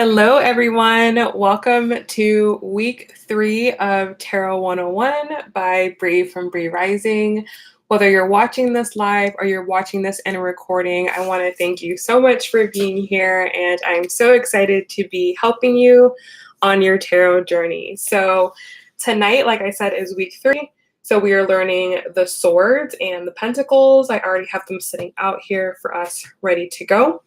Hello, everyone. Welcome to week 3 of Tarot 101 by Bri from Bri Rising. Whether you're watching this live or you're watching this in a recording, I want to thank you so much for being here, and I'm so excited to be helping you on your tarot journey. So tonight, like I said, is week 3. So we are learning the swords and the pentacles. I already have them sitting out here for us ready to go.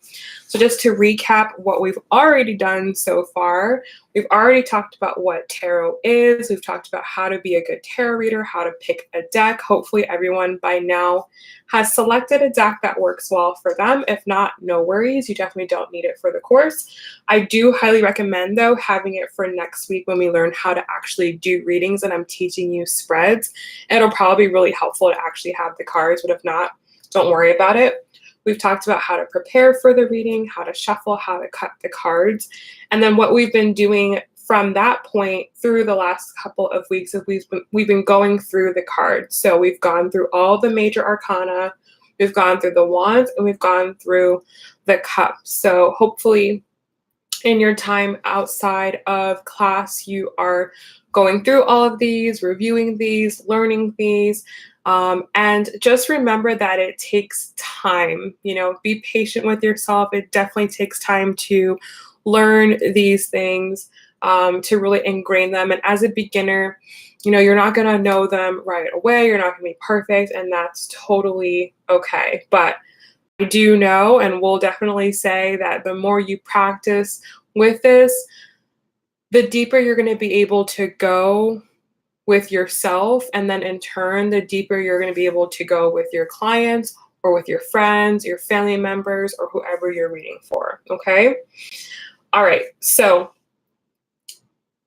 So just to recap what we've already done so far, we've already talked about what tarot is. We've talked about how to be a good tarot reader, how to pick a deck. Hopefully everyone by now has selected a deck that works well for them. If not, no worries. You definitely don't need it for the course. I do highly recommend, though, having it for next week when we learn how to actually do readings and I'm teaching you spreads. It'll probably be really helpful to actually have the cards, but if not, don't worry about it. We've talked about how to prepare for the reading, how to shuffle, how to cut the cards. And then what we've been doing from that point through the last couple of weeks is we've been going through the cards. So we've gone through all the major arcana, we've gone through the wands, and we've gone through the cups. So hopefully in your time outside of class, you are going through all of these, reviewing these, learning these. And just remember that it takes time. Be patient with yourself. It definitely takes time to learn these things, to really ingrain them. And as a beginner, you're not going to know them right away. You're not going to be perfect, and that's totally okay. But I do know and will definitely say that the more you practice with this, the deeper you're going to be able to go with yourself, and then in turn, the deeper you're going to be able to go with your clients or with your friends, your family members, or whoever you're reading for, okay? All right, so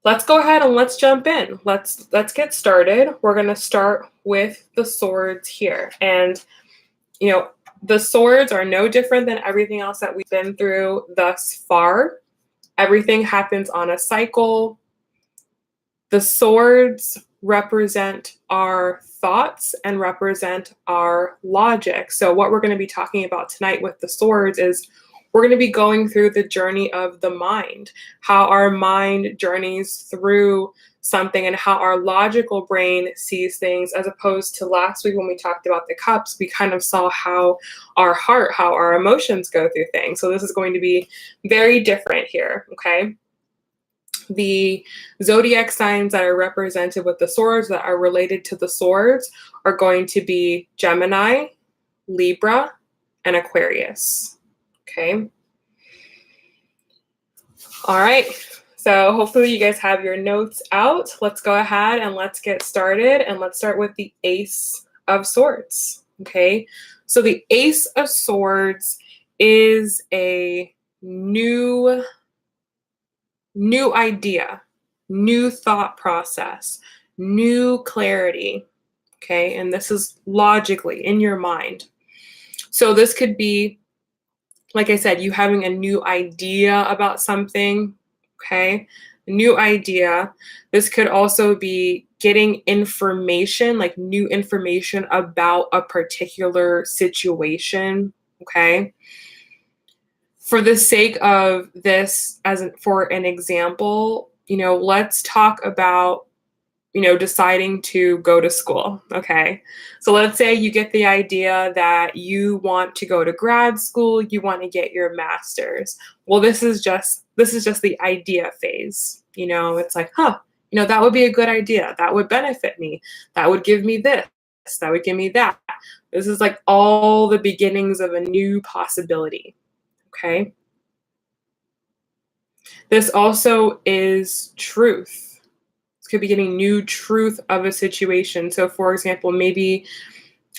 let's go ahead and let's jump in. Let's get started. We're going to start with the swords here. And, the swords are no different than everything else that we've been through thus far. Everything happens on a cycle. The swords represent our thoughts and represent our logic. So what we're going to be talking about tonight with the swords is we're going to be going through the journey of the mind, how our mind journeys through something and how our logical brain sees things, as opposed to last week when we talked about the cups, we kind of saw how our heart, how our emotions go through things. So this is going to be very different here, okay? The zodiac signs that are represented with the swords that are related to the swords are going to be Gemini, Libra, and Aquarius. Okay. All right. So hopefully you guys have your notes out. Let's go ahead and let's get started. And let's start with the Ace of Swords. Okay. So the Ace of Swords is a new idea, new thought process, new clarity, okay? And this is logically in your mind. So this could be, like I said, you having a new idea about something, okay? A new idea. This could also be getting information, like new information about a particular situation, okay? For the sake of this, for an example, let's talk about, deciding to go to school, okay? So let's say you get the idea that you want to go to grad school, you want to get your master's. Well, this is just the idea phase. It's like, that would be a good idea. That would benefit me. That would give me this. That would give me that. This is like all the beginnings of a new possibility. Okay. This also is truth. This could be getting new truth of a situation. So for example, maybe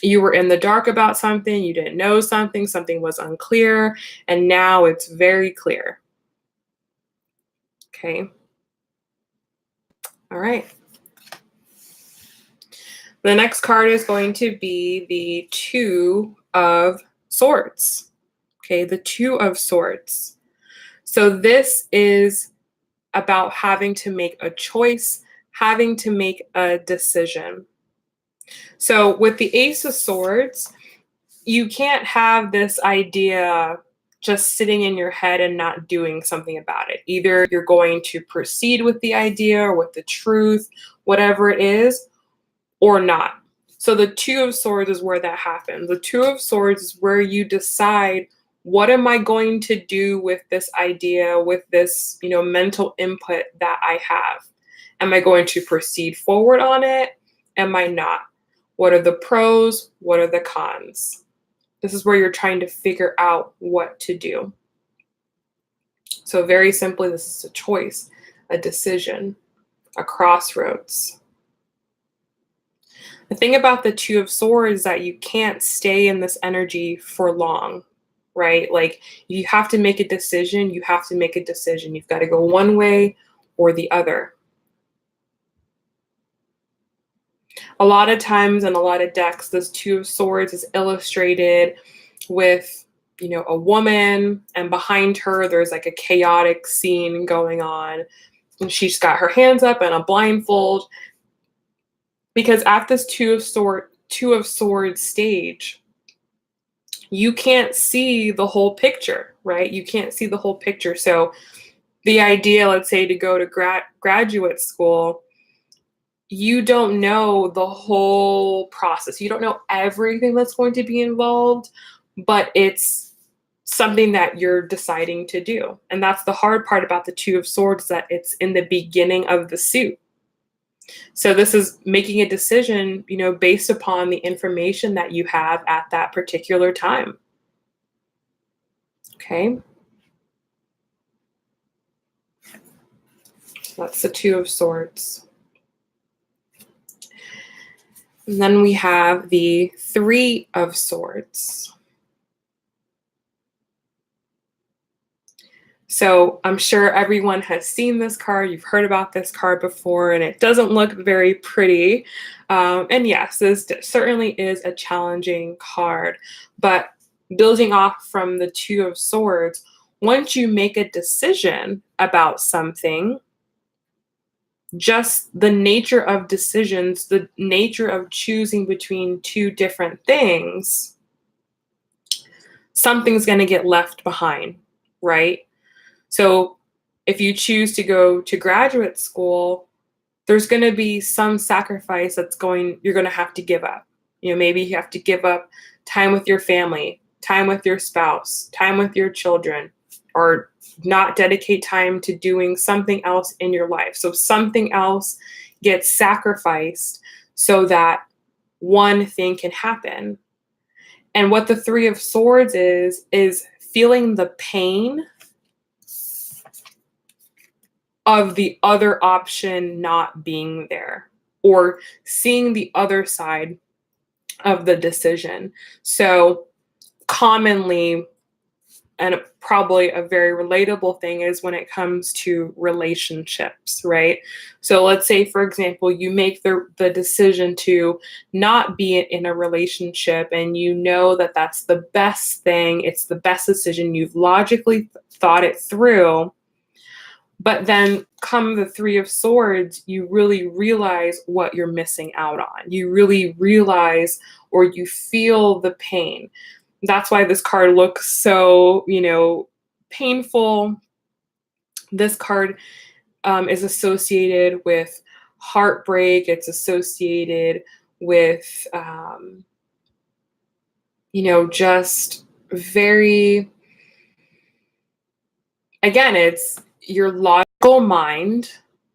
you were in the dark about something, you didn't know something, something was unclear, and now it's very clear. Okay. All right. The next card is going to be the Two of Swords. Okay, the Two of Swords. So this is about having to make a choice, having to make a decision. So with the Ace of Swords, you can't have this idea just sitting in your head and not doing something about it. Either you're going to proceed with the idea or with the truth, whatever it is, or not. So the Two of Swords is where that happens. The Two of Swords is where you decide, what am I going to do with this idea, with this, mental input that I have? Am I going to proceed forward on it? Am I not? What are the pros? What are the cons? This is where you're trying to figure out what to do. So very simply, this is a choice, a decision, a crossroads. The thing about the Two of Swords is that you can't stay in this energy for long, right? Like, you have to make a decision. You have to make a decision. You've got to go one way or the other. A lot of times in a lot of decks, this Two of Swords is illustrated with, a woman, and behind her, there's like a chaotic scene going on. And she's got her hands up and a blindfold. Because at this Two of Swords stage, you can't see the whole picture, right? You can't see the whole picture. So the idea, let's say, to go to graduate school, you don't know the whole process. You don't know everything that's going to be involved, but it's something that you're deciding to do. And that's the hard part about the Two of Swords, that it's in the beginning of the suit. So this is making a decision, based upon the information that you have at that particular time. Okay. So that's the Two of Swords. And then we have the Three of Swords. So I'm sure everyone has seen this card. You've heard about this card before, and it doesn't look very pretty. And yes, this certainly is a challenging card. But building off from the Two of Swords, once you make a decision about something, just the nature of decisions, the nature of choosing between two different things, something's going to get left behind, right? So if you choose to go to graduate school, there's going to be some sacrifice you're going to have to give up. Maybe you have to give up time with your family, time with your spouse, time with your children, or not dedicate time to doing something else in your life. So something else gets sacrificed so that one thing can happen. And what the Three of Swords is feeling the pain of the other option not being there, or seeing the other side of the decision. So commonly, and probably a very relatable thing, is when it comes to relationships, right? So let's say, for example, you make the decision to not be in a relationship, and you know that that's the best thing, it's the best decision, you've logically thought it through. But then come the Three of Swords, you really realize what you're missing out on. You really realize, or you feel the pain. That's why this card looks so, painful. This card is associated with heartbreak. It's associated with, just very, again, it's your logical mind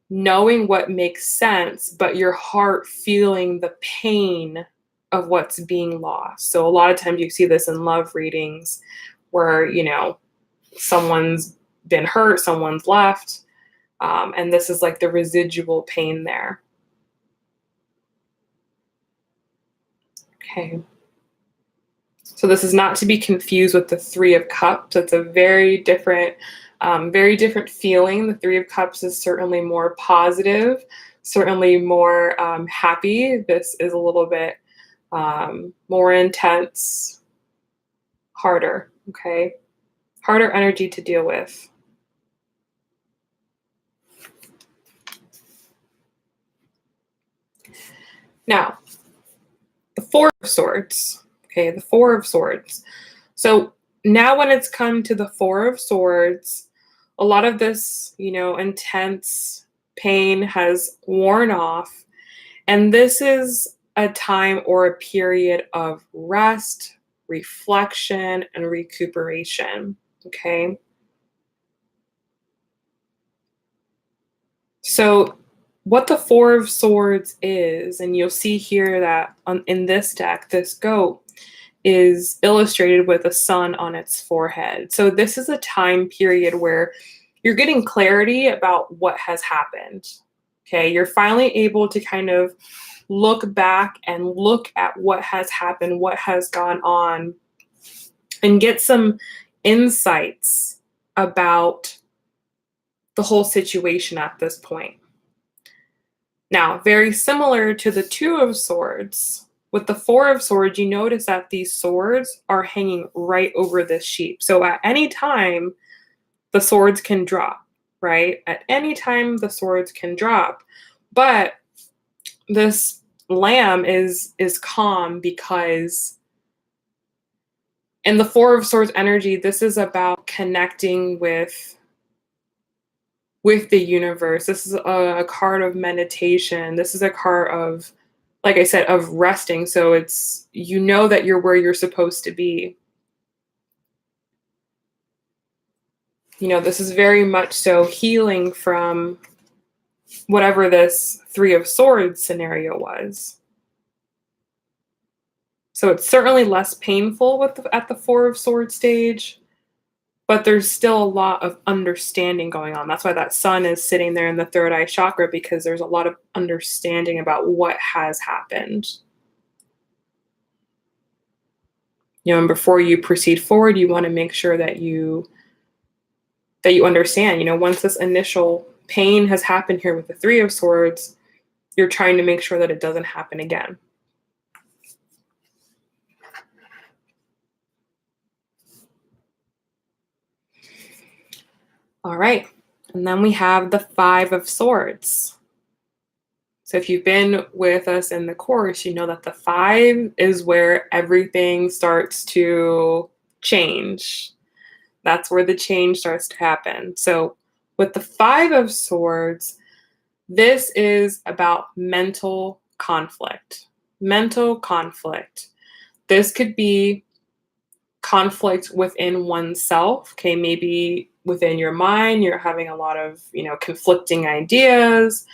knowing what makes sense, but your heart feeling the pain of what's being lost. So a lot of times you see this in love readings where, someone's been hurt, someone's left, and this is like the residual pain there. Okay. So this is not to be confused with the Three of Cups. It's a very different feeling. The Three of Cups is certainly more positive, certainly more happy. This is a little bit more intense, harder, okay? Harder energy to deal with. Now, the Four of Swords, okay, the Four of Swords. So Now when it's come to the Four of Swords, a lot of this, intense pain has worn off, and this is a time or a period of rest, reflection, and recuperation. Okay. So, what the Four of Swords is, and you'll see here that in this deck, this goat is illustrated with a sun on its forehead. So, this is a time period where you're getting clarity about what has happened. Okay. You're finally able to kind of look back and look at what has happened, what has gone on, and get some insights about the whole situation at this point. Now, very similar to the Two of Swords, with the Four of Swords, you notice that these swords are hanging right over this sheep. So at any time, the swords can drop, right? At any time, the swords can drop. But this lamb is calm because in the Four of Swords energy, this is about connecting with the universe. This is a card of meditation. This is a card of, like I said, of resting. So it's, that you're where you're supposed to be. This is very much so healing from whatever this Three of Swords scenario was. So it's certainly less painful at the Four of Swords stage, but there's still a lot of understanding going on. That's why that sun is sitting there in the third eye chakra, because there's a lot of understanding about what has happened. And before you proceed forward, you want to make sure that you understand, once this initial pain has happened here with the Three of Swords, you're trying to make sure that it doesn't happen again. All right. And then we have the Five of Swords. So if you've been with us in the course, you know that the five is where everything starts to change. That's where the change starts to happen. So with the Five of Swords, this is about mental conflict. Mental conflict. This could be conflict within oneself. Okay, maybe within your mind, you're having a lot of, conflicting ideas,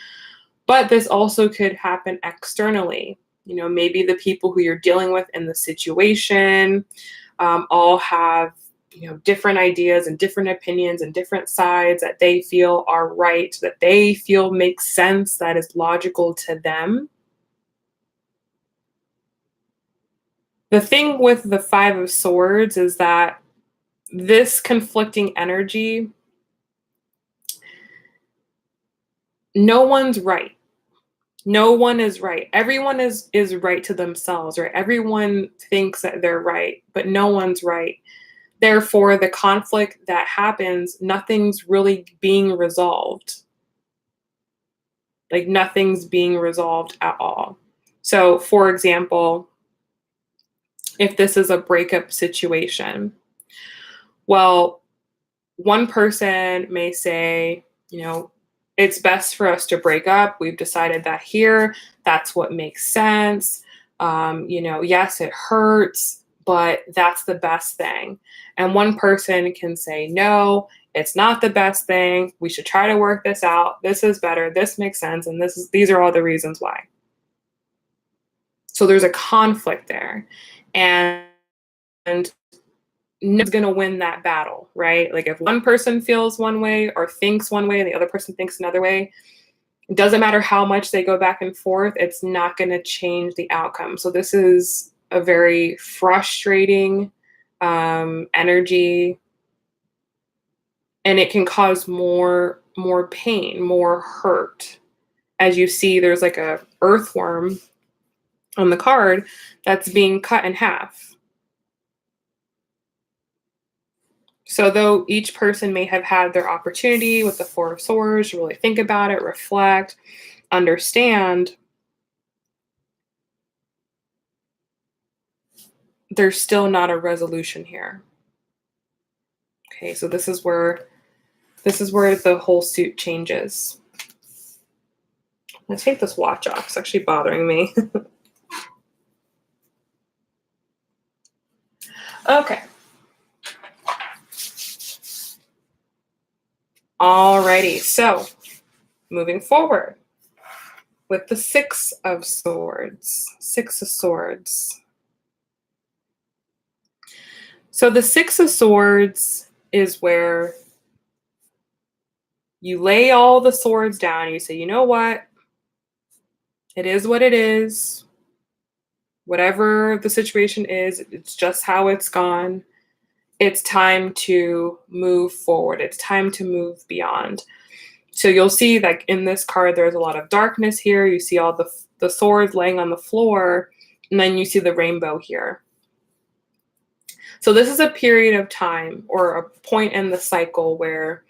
but this also could happen externally. Maybe the people who you're dealing with in the situation all have, different ideas and different opinions and different sides that they feel are right, that they feel makes sense, that is logical to them. The thing with the Five of Swords is that this conflicting energy, no one's right. No one is right. Everyone is right to themselves, right? Everyone thinks that they're right, but no one's right. Therefore, the conflict that happens, nothing's really being resolved. Like nothing's being resolved at all. So, for example, if this is a breakup situation, well, one person may say, it's best for us to break up. We've decided that here. That's what makes sense. Yes, it hurts, but that's the best thing. And one person can say, no, it's not the best thing. We should try to work this out. This is better. This makes sense. And these are all the reasons why. So there's a conflict there. And no one's going to win that battle, right? Like if one person feels one way or thinks one way and the other person thinks another way, it doesn't matter how much they go back and forth, it's not going to change the outcome. So this is a very frustrating energy, and it can cause more pain, more hurt. As you see, there's like a earthworm on the card that's being cut in half. So though each person may have had their opportunity with the Four of Swords to really think about it, reflect, understand, there's still not a resolution here. Okay, so this is where the whole suit changes. Let's take this watch off. It's actually bothering me. Okay. Alrighty, so moving forward with the Six of Swords. Six of Swords. So the Six of Swords is where you lay all the swords down. You say, you know what? It is what it is. Whatever the situation is, it's just how it's gone. It's time to move forward. It's time to move beyond. So you'll see that in this card, there's a lot of darkness here. You see all the swords laying on the floor, and then you see the rainbow here. So this is a period of time or a point in the cycle where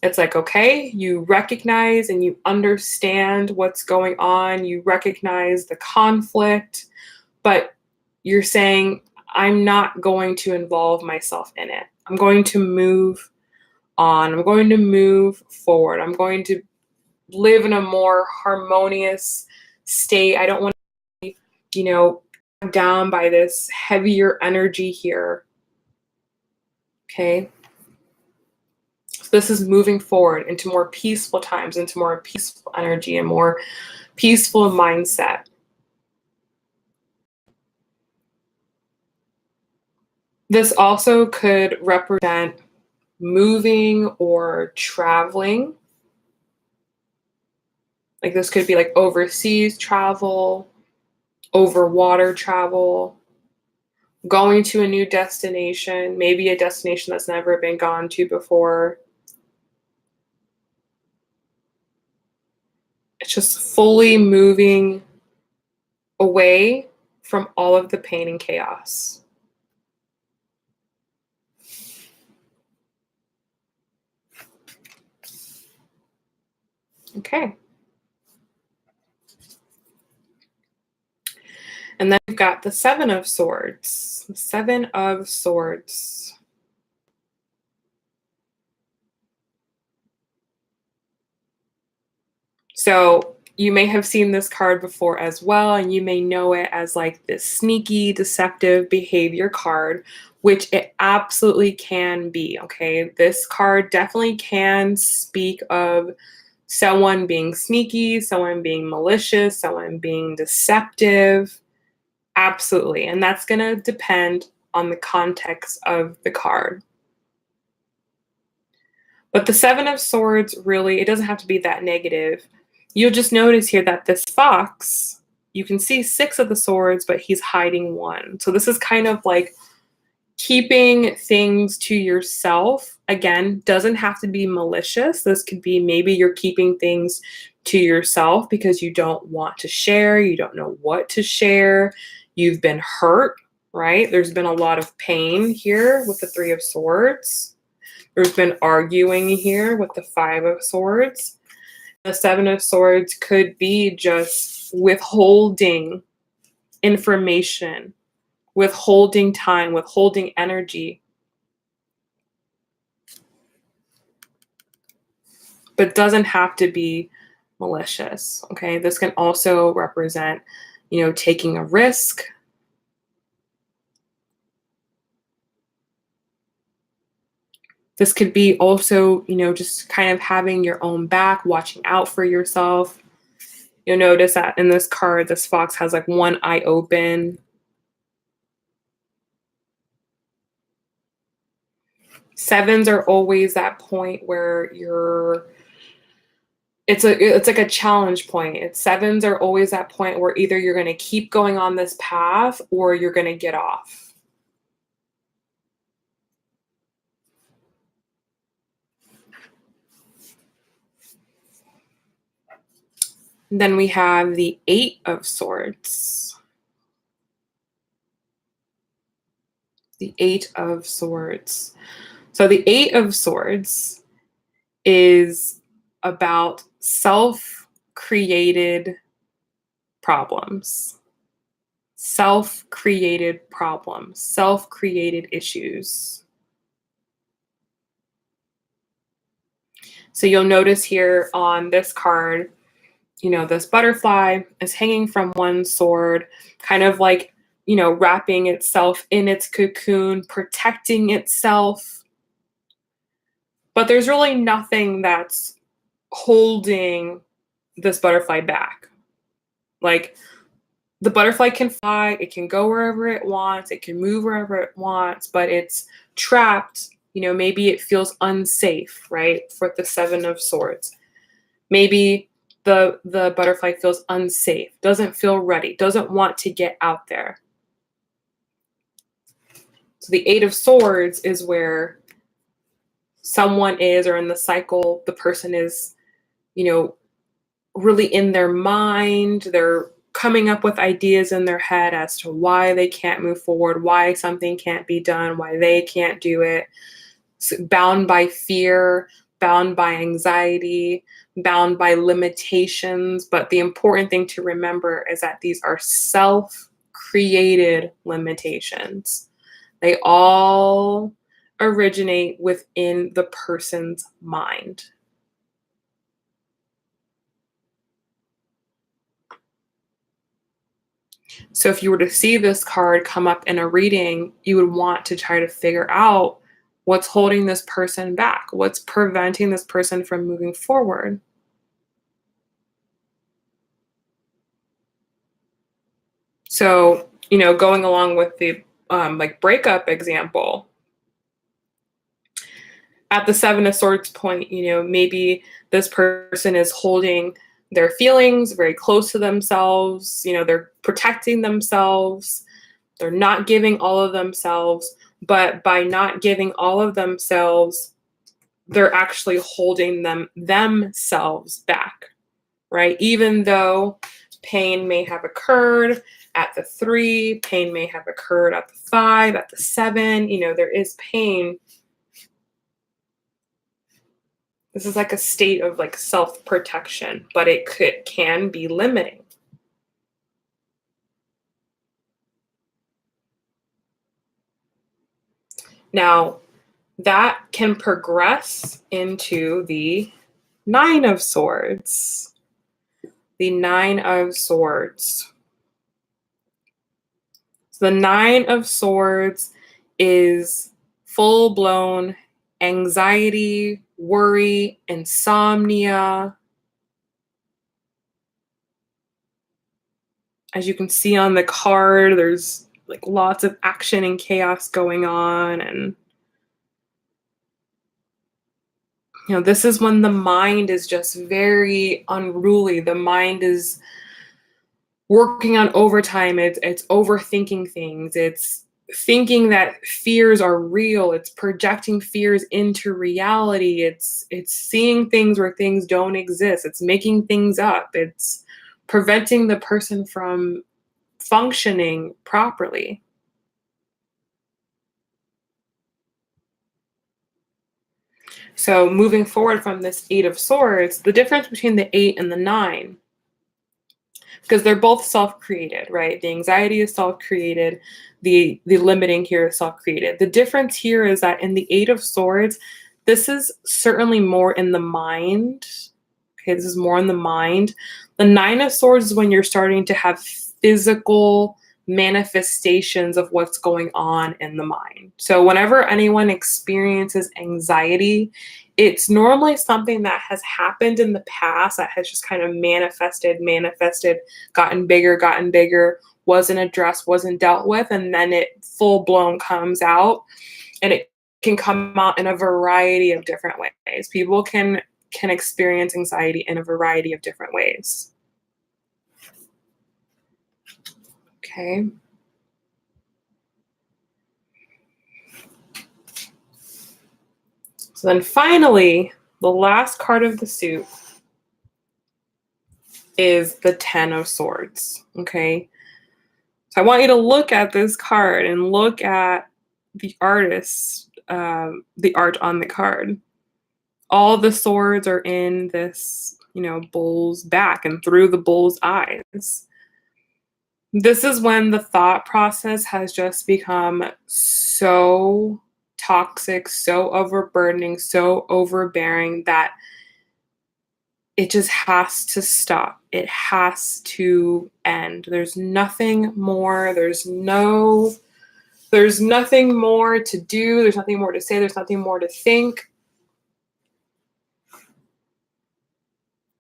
it's like, okay, you recognize and you understand what's going on. You recognize the conflict, but you're saying, I'm not going to involve myself in it. I'm going to move on. I'm going to move forward. I'm going to live in a more harmonious state. I don't want to be, down by this heavier energy here. Okay. So this is moving forward into more peaceful times, into more peaceful energy and more peaceful mindset. This also could represent moving or traveling. Like this could be like overseas travel, over water travel, going to a new destination, maybe a destination that's never been gone to before. It's just fully moving away from all of the pain and chaos. Okay. And then we've got the Seven of Swords. The Seven of Swords. So you may have seen this card before as well, and you may know it as like this sneaky, deceptive behavior card, which it absolutely can be, okay? This card definitely can speak of someone being sneaky, someone being malicious, someone being deceptive. Absolutely. And that's going to depend on the context of the card. But the Seven of Swords, really, it doesn't have to be that negative. You'll just notice here that this fox, you can see six of the swords, but he's hiding one. So this is kind of like keeping things to yourself. Again, doesn't have to be malicious. This could be maybe you're keeping things to yourself because you don't want to share. You don't know what to share. You've been hurt, right? There's been a lot of pain here with the Three of Swords. There's been arguing here with the Five of Swords. The Seven of Swords could be just withholding information, withholding time, withholding energy. But doesn't have to be malicious, okay? This can also represent, taking a risk. This could be also, just kind of having your own back, watching out for yourself. You'll notice that in this card, this fox has like one eye open. Sevens are always that point where it's like a challenge point. Sevens are always that point where either you're going to keep going on this path or you're going to get off. And then we have the Eight of Swords. The Eight of Swords. So the Eight of Swords is about self-created problems. Self-created problems. Self-created issues. So you'll notice here on this card, this butterfly is hanging from one sword, kind of like, wrapping itself in its cocoon, protecting itself. But there's really nothing that's holding this butterfly back. Like, the butterfly can fly, it can go wherever it wants, it can move wherever it wants, but it's trapped. Maybe it feels unsafe, right? For the Seven of Swords. Maybe the butterfly feels unsafe, doesn't feel ready, doesn't want to get out there. So the Eight of Swords is where someone is, or in the cycle, the person is, really in their mind. They're coming up with ideas in their head as to why they can't move forward, why something can't be done, why they can't do it. Bound by fear, bound by anxiety, bound by limitations. But the important thing to remember is that these are self-created limitations. They all originate within the person's mind. So if you were to see this card come up in a reading, you would want to try to figure out what's holding this person back, what's preventing this person from moving forward. So, going along with the breakup example, at the Seven of Swords point, maybe this person is holding their feelings very close to themselves. They're protecting themselves. They're not giving all of themselves, but by not giving all of themselves, they're actually holding themselves back, right? Even though pain may have occurred at the 3, pain may have occurred at the 5, at the 7, there is pain. This is like a state of like self-protection, but it can be limiting. Now, that can progress into the Nine of Swords. The Nine of Swords. So the Nine of Swords is full-blown anxiety, worry, insomnia. As you can see on the card, there's like lots of action and chaos going on, and this is when the mind is just very unruly. The mind is working on overtime. It's overthinking things. It's thinking that fears are real. It's projecting fears into reality. It's seeing things where things don't exist. It's making things up. It's preventing the person from functioning properly. So moving forward from this Eight of Swords, the difference between the 8 and the 9, because they're both self-created, right? The anxiety is self-created. The limiting here is self-created. The difference here is that in the Eight of Swords, this is certainly more in the mind. Okay, this is more in the mind. The Nine of Swords is when you're starting to have physical manifestations of what's going on in the mind. So whenever anyone experiences anxiety, it's normally something that has happened in the past that has just kind of manifested, gotten bigger, wasn't addressed, wasn't dealt with, and then it full blown comes out. And it can come out in a variety of different ways. People can experience anxiety in a variety of different ways. Okay. So then finally, the last card of the suit is the Ten of Swords. Okay. So I want you to look at this card and look at the artist, the art on the card. All the swords are in this, bull's back and through the bull's eyes. This is when the thought process has just become so toxic, so overburdening, so overbearing that it just has to stop. It has to end. There's nothing more. There's nothing more to do. There's nothing more to say. There's nothing more to think.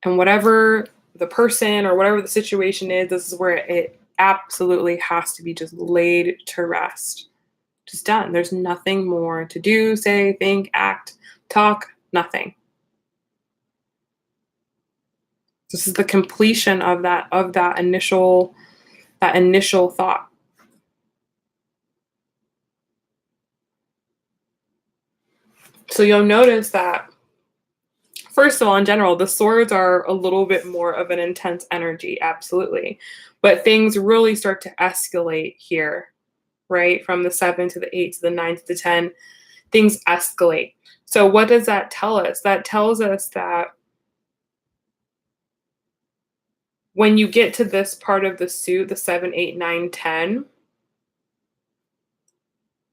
And whatever the person or whatever the situation is, this is where it absolutely has to be just laid to rest. Just done. There's nothing more to do, say, think, act, talk, nothing. This is the completion of that initial thought. So you'll notice that, first of all, in general, the swords are a little bit more of an intense energy, absolutely. But things really start to escalate here, right? From the 7 to the 8 to the 9 to the 10, things escalate. So what does that tell us? That tells us that when you get to this part of the suit, the 7, 8, 9, 10,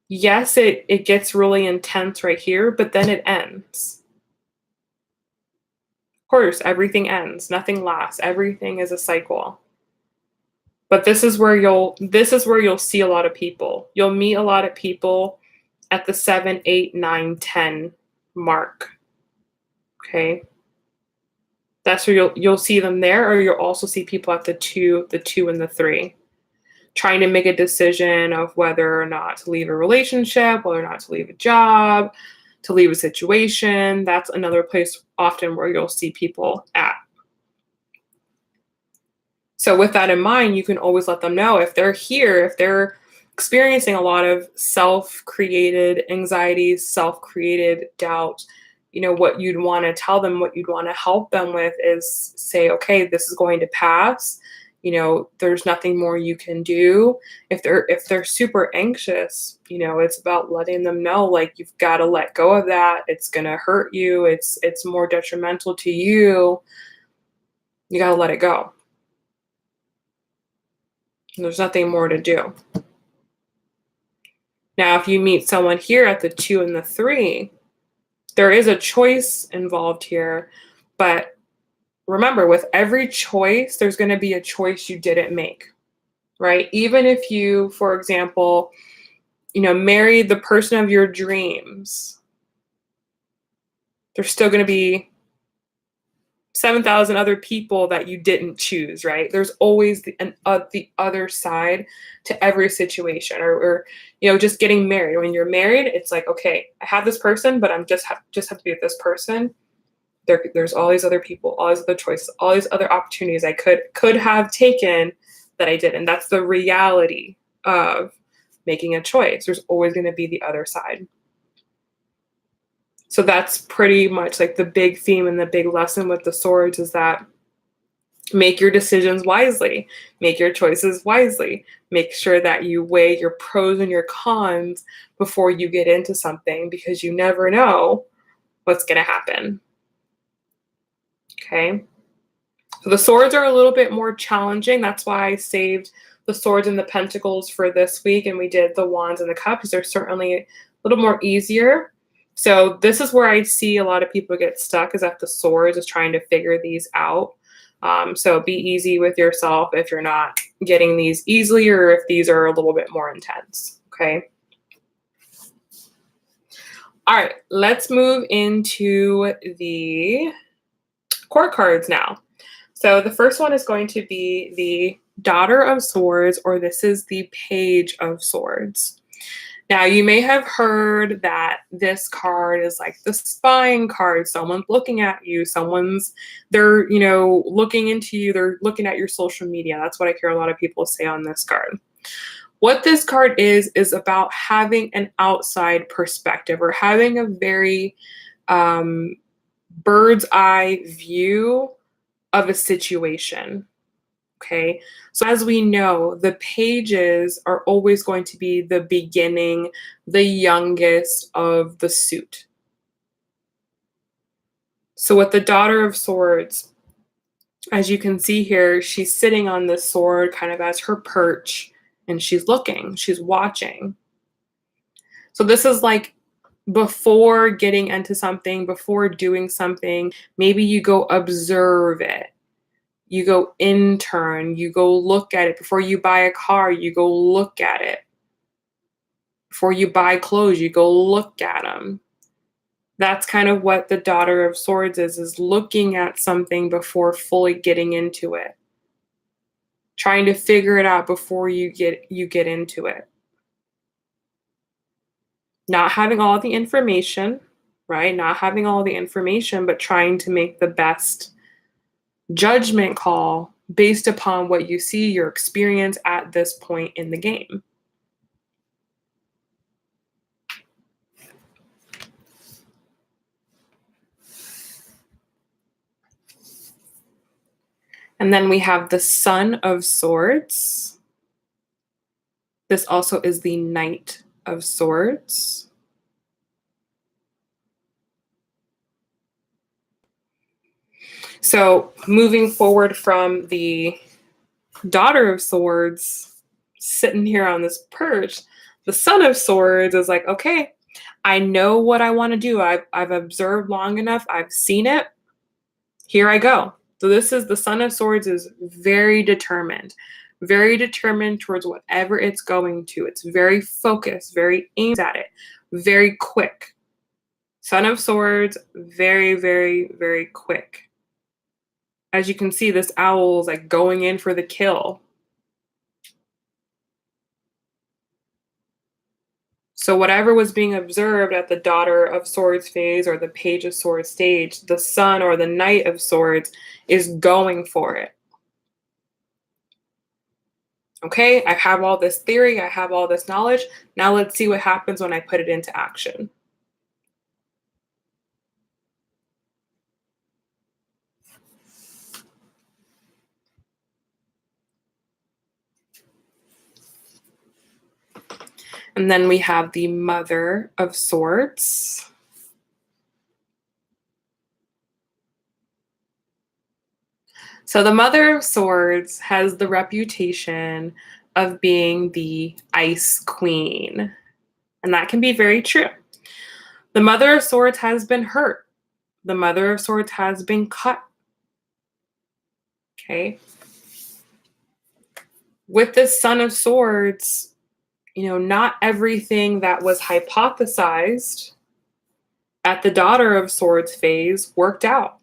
yes, it gets really intense right here, but then it ends. Of course, everything ends. Nothing lasts. Everything is a cycle. But this is where you'll see a lot of people. You'll meet a lot of people at the 7, 8, 9, 10 mark. Okay? That's where you'll see them there, or you'll also see people at the 2 and the 3, trying to make a decision of whether or not to leave a relationship, whether or not to leave a job, to leave a situation. That's another place often where you'll see people at. So with that in mind, you can always let them know if they're here, if they're experiencing a lot of self-created anxieties, self-created doubt, what you'd want to tell them, what you'd want to help them with is say, okay, this is going to pass. There's nothing more you can do. If they're super anxious, it's about letting them know, like, you've got to let go of that. It's going to hurt you. It's more detrimental to you. You got to let it go. There's nothing more to do. Now, if you meet someone here at the 2 and the 3, there is a choice involved here, but remember, with every choice, there's going to be a choice you didn't make, right? Even if you, for example, married the person of your dreams, there's still going to be 7,000 other people that you didn't choose, right? There's always the other side to every situation, or just getting married. When you're married, it's like, okay, I have this person, but I'm just have to be with this person. There's all these other people, all these other choices, all these other opportunities I could have taken that I didn't. That's the reality of making a choice. There's always going to be the other side. So that's pretty much like the big theme and the big lesson with the swords, is that make your decisions wisely, make your choices wisely, make sure that you weigh your pros and your cons before you get into something, because you never know what's going to happen. Okay. So the swords are a little bit more challenging. That's why I saved the swords and the pentacles for this week, and we did the wands and the cups. They're certainly a little more easier. So this is where I see a lot of people get stuck, is at the swords, is trying to figure these out. So be easy with yourself if you're not getting these easily, or if these are a little bit more intense. Okay. All right, let's move into the court cards now. So the first one is going to be the Daughter of Swords, or this is the Page of Swords. Now, you may have heard that this card is like the spying card. Someone's looking at you. They're looking into you. They're looking at your social media. That's what I hear a lot of people say on this card. What this card is about having an outside perspective, or having a very bird's eye view of a situation. Okay, so as we know, the pages are always going to be the beginning, the youngest of the suit. So with the Daughter of Swords, as you can see here, she's sitting on this sword kind of as her perch, and she's looking, she's watching. So this is like before getting into something, before doing something, maybe you go observe it. You go intern, you go look at it. Before you buy a car, you go look at it. Before you buy clothes, you go look at them. That's kind of what the Daughter of Swords is looking at something before fully getting into it. Trying to figure it out before you get into it. Not having all the information, right? Not having all the information, but trying to make the best judgment call based upon what you see, your experience at this point in the game. And then we have the Son of Swords. This also is the Knight of Swords. So moving forward from the Daughter of Swords sitting here on this perch, the Son of Swords is like, okay, I know what I want to do. I've observed long enough. I've seen it. Here I go. So this is the Son of Swords is very determined towards whatever it's going to. It's very focused, very aimed at it, very quick. Son of Swords, very, very, very quick. As you can see, this owl is like going in for the kill. So whatever was being observed at the Daughter of Swords phase or the Page of Swords stage, the Son or the Knight of Swords is going for it. Okay, I have all this theory, I have all this knowledge. Now let's see what happens when I put it into action. And then we have the Mother of Swords. So the Mother of Swords has the reputation of being the Ice Queen. And that can be very true. The Mother of Swords has been hurt. The Mother of Swords has been cut. Okay. With this Son of Swords, not everything that was hypothesized at the Daughter of Swords phase worked out.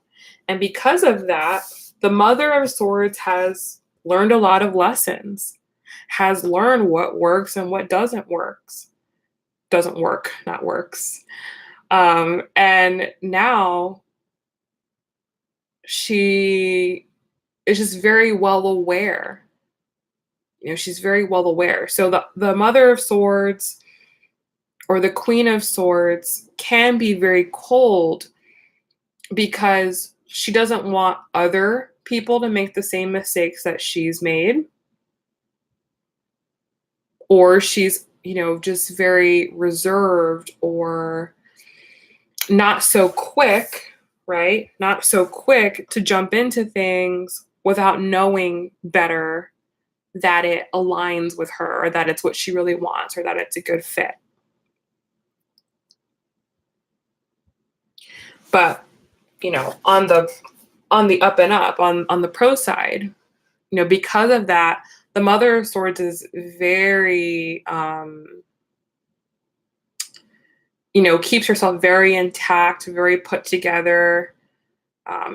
And because of that, the Mother of Swords has learned a lot of lessons, has learned what works and what doesn't work. Doesn't work, not works. And now she is just very well aware. She's very well aware. So the Mother of Swords or the Queen of Swords can be very cold because she doesn't want other people to make the same mistakes that she's made. Or she's, just very reserved or not so quick, right? Not so quick to jump into things without knowing better that it aligns with her or that it's what she really wants or that it's a good fit. But, on the up and up, on the pro side, because of that, the Mother of Swords is very, keeps herself very intact, very put together,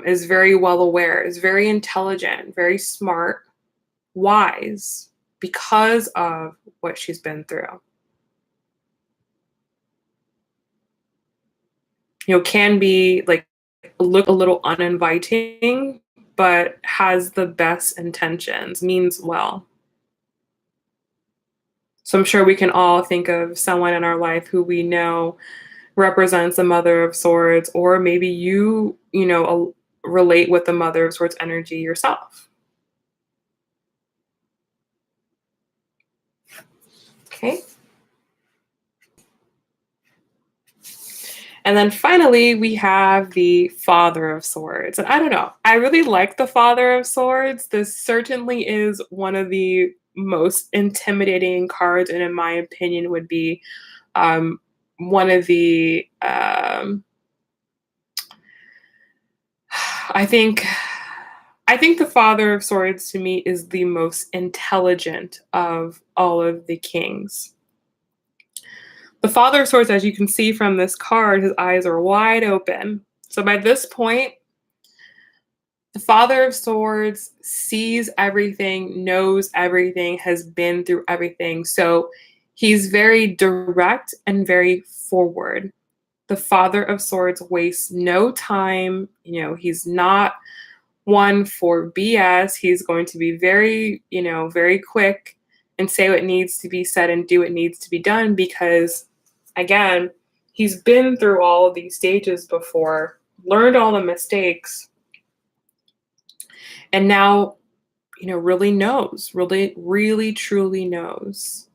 is very well aware, is very intelligent, very smart, wise because of what she's been through. Can be like look a little uninviting, but has the best intentions, means well. So I'm sure we can all think of someone in our life who we know represents the Mother of Swords, or maybe you relate with the Mother of Swords energy yourself. Okay. And then finally, we have the Father of Swords. And I don't know, I really like the Father of Swords. This certainly is one of the most intimidating cards, and in my opinion, would be one of the I think I think the Father of Swords to me is the most intelligent of all of the kings. The Father of Swords, as you can see from this card, his eyes are wide open. So by this point, the Father of Swords sees everything, knows everything, has been through everything. So he's very direct and very forward. The Father of Swords wastes no time. He's not one for BS. He's going to be very, very quick and say what needs to be said and do what needs to be done because, again, he's been through all of these stages before, learned all the mistakes, and now, really knows, really, really, truly knows.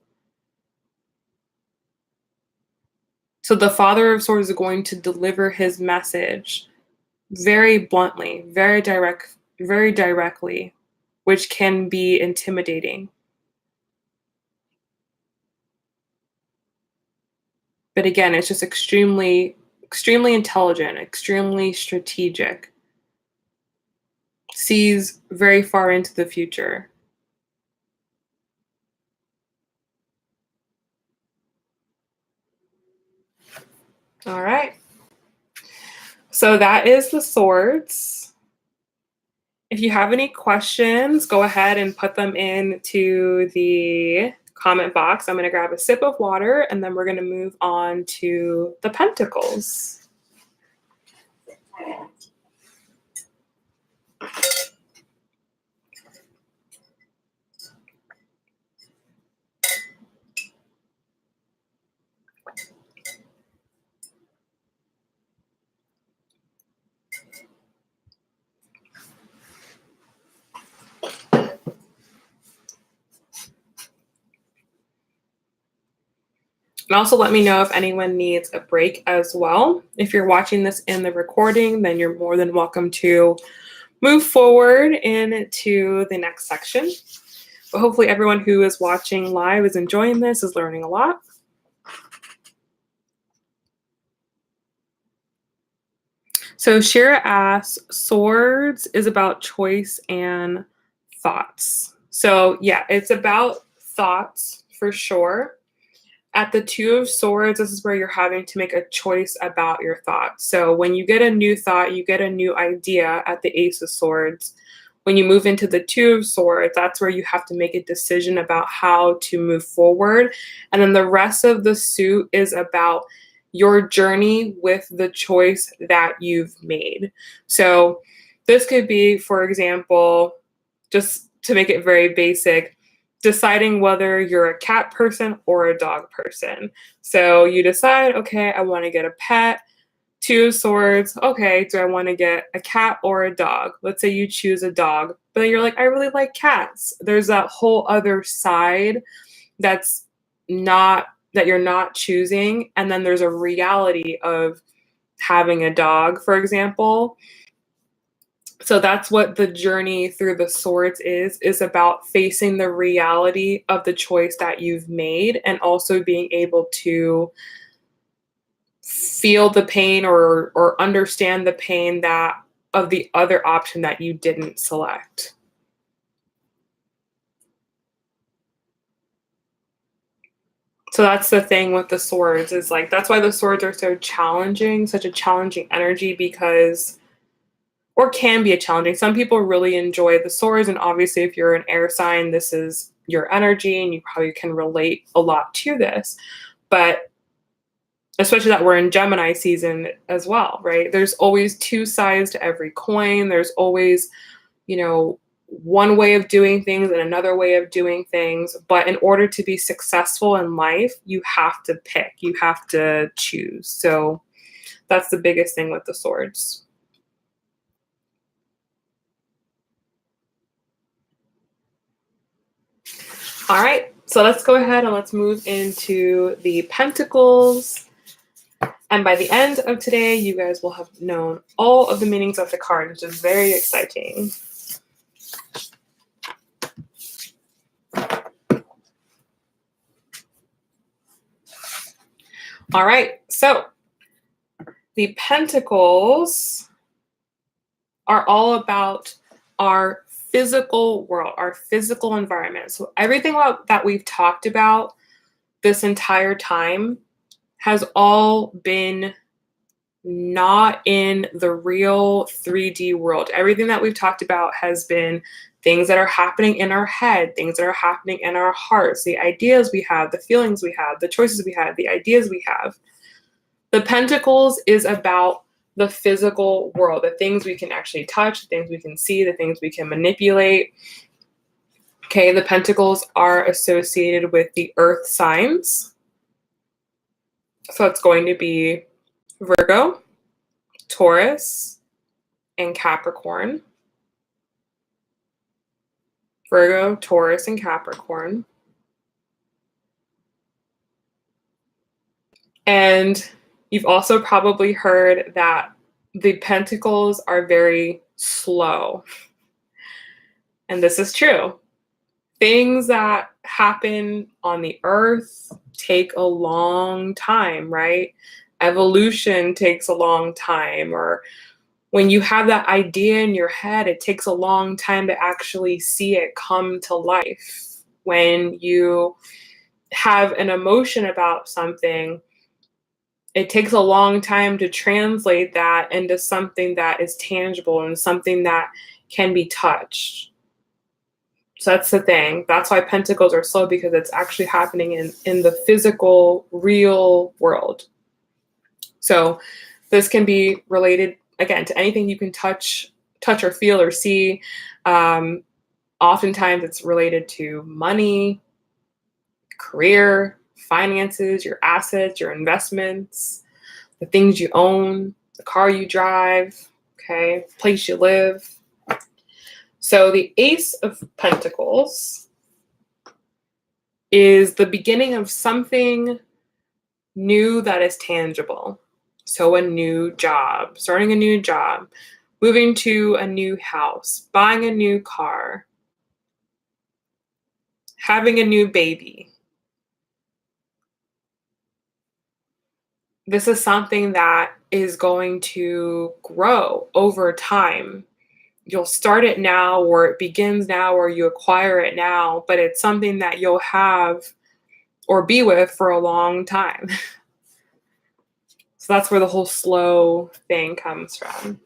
So the Father of Swords is going to deliver his message very bluntly, very directly, which can be intimidating. But again, it's just extremely, extremely intelligent, extremely strategic, sees very far into the future. All right. So that is the swords. If you have any questions, go ahead and put them into the comment box. I'm going to grab a sip of water and then we're going to move on to the pentacles. And also let me know if anyone needs a break as well. If you're watching this in the recording, then you're more than welcome to move forward into the next section. But hopefully everyone who is watching live is enjoying this, is learning a lot. So Shira asks, swords is about choice and thoughts. So yeah, it's about thoughts for sure. At the Two of Swords, this is where you're having to make a choice about your thoughts. So when you get a new thought, you get a new idea at the Ace of Swords. When you move into the Two of Swords, that's where you have to make a decision about how to move forward. And then the rest of the suit is about your journey with the choice that you've made. So this could be, for example, just to make it very basic, deciding whether you're a cat person or a dog person. So you decide, okay, I want to get a pet. Two of Swords, okay, do I want to get a cat or a dog? Let's say you choose a dog, but then you're like, I really like cats. There's that whole other side that's not, that you're not choosing. And then there's a reality of having a dog, for example. So that's what the journey through the swords is about facing the reality of the choice that you've made and also being able to feel the pain or understand the pain that of the other option that you didn't select. So that's the thing with the swords, is like, that's why the swords are so challenging, such a challenging energy, because, or can be a challenging. Some people really enjoy the swords, and obviously if you're an air sign, this is your energy and you probably can relate a lot to this. But especially that we're in Gemini season as well, right? There's always two sides to every coin. There's always, one way of doing things and another way of doing things. But in order to be successful in life, you have to pick, you have to choose. So that's the biggest thing with the swords. All right, so let's go ahead and let's move into the pentacles. And by the end of today, you guys will have known all of the meanings of the card, which is very exciting. All right, so the pentacles are all about our physical world, our physical environment. So everything that we've talked about this entire time has all been not in the real 3D world. Everything that we've talked about has been things that are happening in our head, things that are happening in our hearts, the ideas we have, the feelings we have, the choices we have, the ideas we have. The Pentacles is about the physical world, the things we can actually touch, the things we can see, the things we can manipulate. Okay, the Pentacles are associated with the earth signs. So it's going to be Virgo, Taurus, and Capricorn. Virgo, Taurus, and Capricorn. And you've also probably heard that the Pentacles are very slow. And this is true. Things that happen on the earth take a long time, right? Evolution takes a long time, or when you have that idea in your head, it takes a long time to actually see it come to life. When you have an emotion about something, it takes a long time to translate that into something that is tangible and something that can be touched. So that's the thing. That's why pentacles are slow, because it's actually happening in the physical, real world. So this can be related, again, to anything you can touch or feel or see. Oftentimes it's related to money, career, finances, your assets, your investments, the things you own, the car you drive, okay, place you live. So the Ace of Pentacles is the beginning of something new that is tangible. So a new job, starting a new job, moving to a new house, buying a new car, having a new baby. This is something that is going to grow over time. You'll start it now, or it begins now, or you acquire it now, but it's something that you'll have or be with for a long time. So that's where the whole slow thing comes from.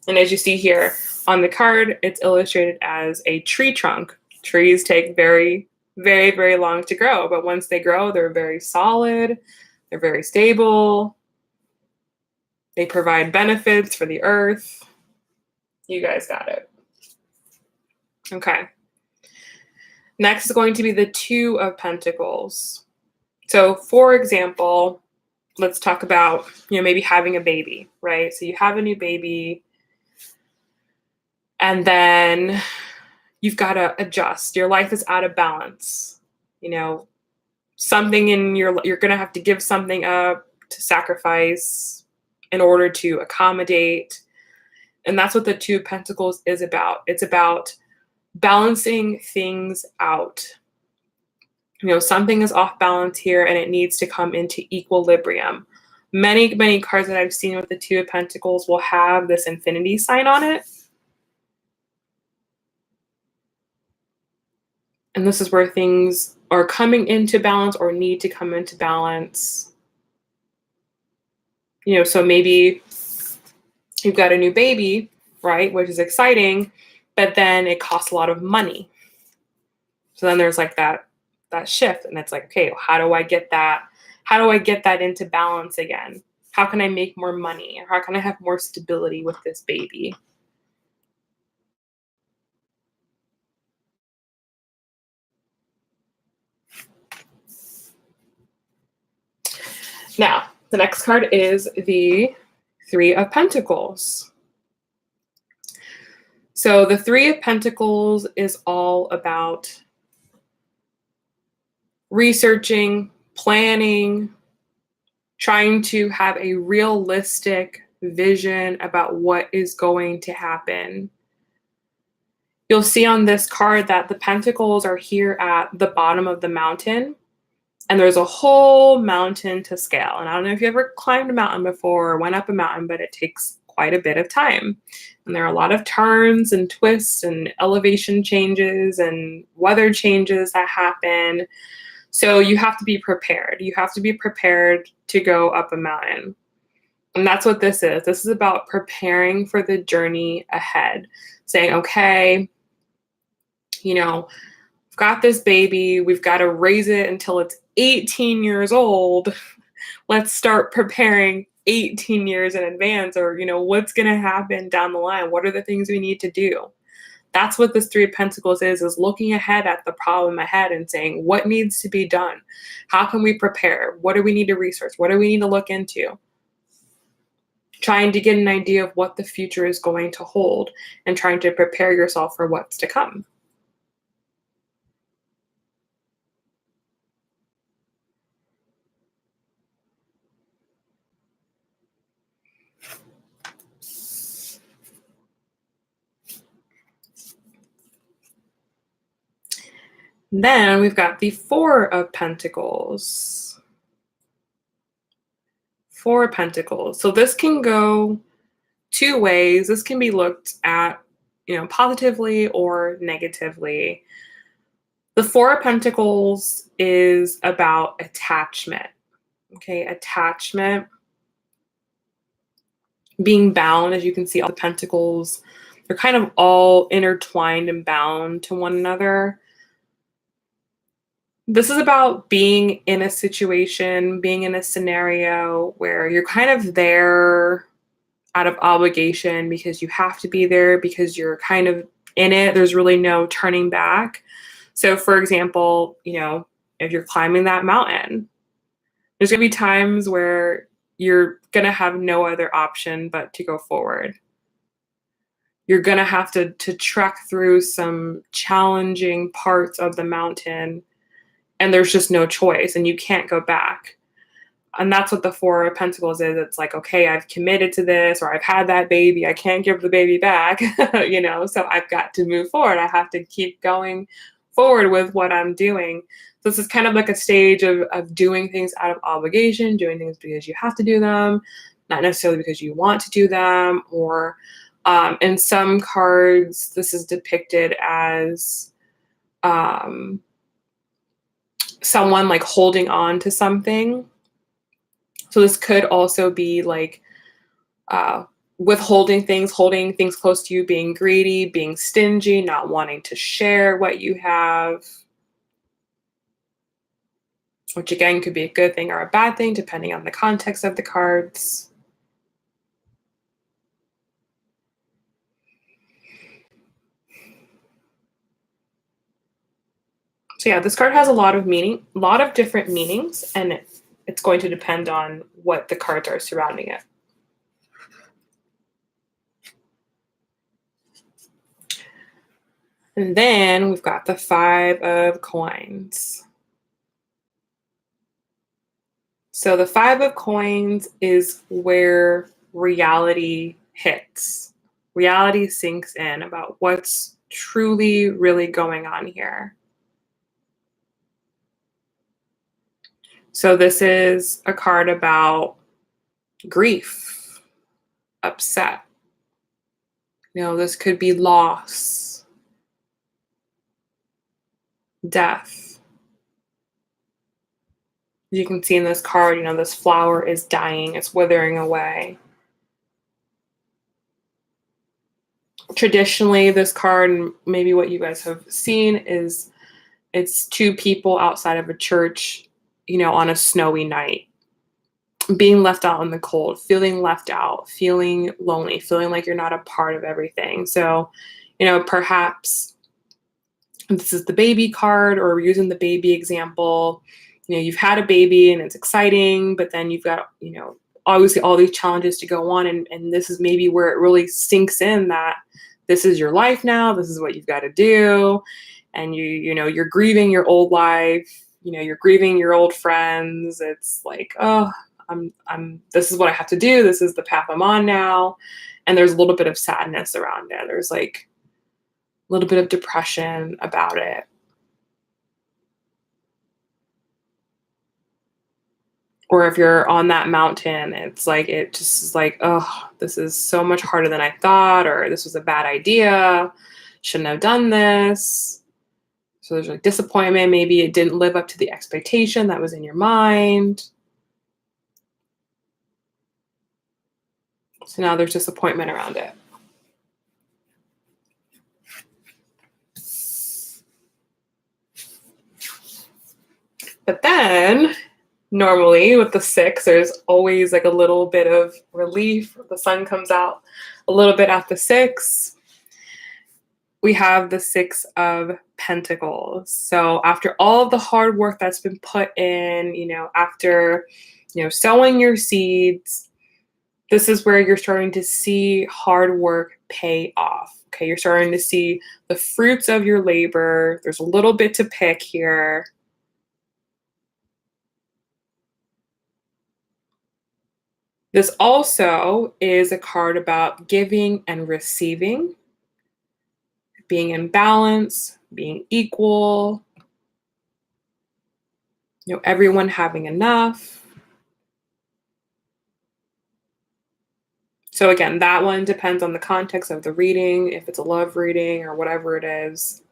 And as you see here on the card, it's illustrated as a tree trunk. Trees take very, very, very long to grow, but once they grow, they're very solid, they're very stable, they provide benefits for the earth. You guys got it. Okay. Next is going to be the Two of Pentacles. So for example, let's talk about, maybe having a baby, right? So you have a new baby, and then you've got to adjust. Your life is out of balance. Something you're going to have to give something up, to sacrifice in order to accommodate. And that's what the Two of Pentacles is about. It's about balancing things out. Something is off balance here and it needs to come into equilibrium. Many, many cards that I've seen with the Two of Pentacles will have this infinity sign on it. And this is where things are coming into balance or need to come into balance. So maybe you've got a new baby, right, which is exciting, but then it costs a lot of money. So then there's like that shift, and it's like, okay, how do I get that? How do I get that into balance again? How can I make more money? Or how can I have more stability with this baby? Now, the next card is the Three of Pentacles. So the Three of Pentacles is all about researching, planning, trying to have a realistic vision about what is going to happen. You'll see on this card that the Pentacles are here at the bottom of the mountain. And there's a whole mountain to scale. And I don't know if you ever climbed a mountain before or went up a mountain, but it takes quite a bit of time. And there are a lot of turns and twists and elevation changes and weather changes that happen. So you have to be prepared. You have to be prepared to go up a mountain. And that's what this is. This is about preparing for the journey ahead, saying, okay, you know, we've got this baby, we've got to raise it until it's 18 years old. Let's start preparing 18 years in advance, or, what's going to happen down the line? What are the things we need to do? That's what this Three of Pentacles is looking ahead at the problem ahead and saying, what needs to be done? How can we prepare? What do we need to research? What do we need to look into? Trying to get an idea of what the future is going to hold and trying to prepare yourself for what's to come. Then we've got the Four of Pentacles. Four of Pentacles. So this can go two ways. This can be looked at, positively or negatively. The Four of Pentacles is about attachment. Okay, attachment, being bound. As you can see, all the pentacles, they're kind of all intertwined and bound to one another. This is about being in a situation, being in a scenario where you're kind of there out of obligation because you have to be there, because you're kind of in it. There's really no turning back. So, for example, if you're climbing that mountain, there's going to be times where you're going to have no other option but to go forward. You're going to have to trek through some challenging parts of the mountain, and there's just no choice, and you can't go back. And that's what the Four of Pentacles is. It's like, okay, I've committed to this, or I've had that baby. I can't give the baby back, so I've got to move forward. I have to keep going forward with what I'm doing. So this is kind of like a stage of doing things out of obligation, doing things because you have to do them, not necessarily because you want to do them. Or in some cards, this is depicted as someone like holding on to something. So this could also be like withholding things, holding things close to you, being greedy, being stingy, not wanting to share what you have, which again could be a good thing or a bad thing depending on the context of the cards. So yeah, this card has a lot of meaning, a lot of different meanings, and it's going to depend on what the cards are surrounding it. And then we've got the Five of Coins. So the Five of Coins is where reality hits. Reality sinks in about what's truly, really going on here. So this is a card about grief, upset. This could be loss, death. You can see in this card, this flower is dying, it's withering away. Traditionally, this card, and maybe what you guys have seen, is it's two people outside of a church, on a snowy night, being left out in the cold, feeling left out, feeling lonely, feeling like you're not a part of everything. So, perhaps this is the baby card, or we're using the baby example. You've had a baby and it's exciting, but then you've got, obviously all these challenges to go on. And this is maybe where it really sinks in that this is your life now. This is what you've got to do. And you're grieving your old life. You're grieving your old friends. It's like, oh, this is what I have to do. This is the path I'm on now. And there's a little bit of sadness around it. There's like a little bit of depression about it. Or if you're on that mountain, it's like it just is like, oh, this is so much harder than I thought, or this was a bad idea. Shouldn't have done this. So there's like disappointment. Maybe it didn't live up to the expectation that was in your mind. So now there's disappointment around it. But then normally with the six, there's always like a little bit of relief. The sun comes out a little bit at the six. We have the Six of Pentacles. So after all of the hard work that's been put in, after, sowing your seeds, this is where you're starting to see hard work pay off. Okay, you're starting to see the fruits of your labor. There's a little bit to pick here. This also is a card about giving and receiving, being in balance, being equal, everyone having enough. So again, that one depends on the context of the reading, if it's a love reading or whatever it is.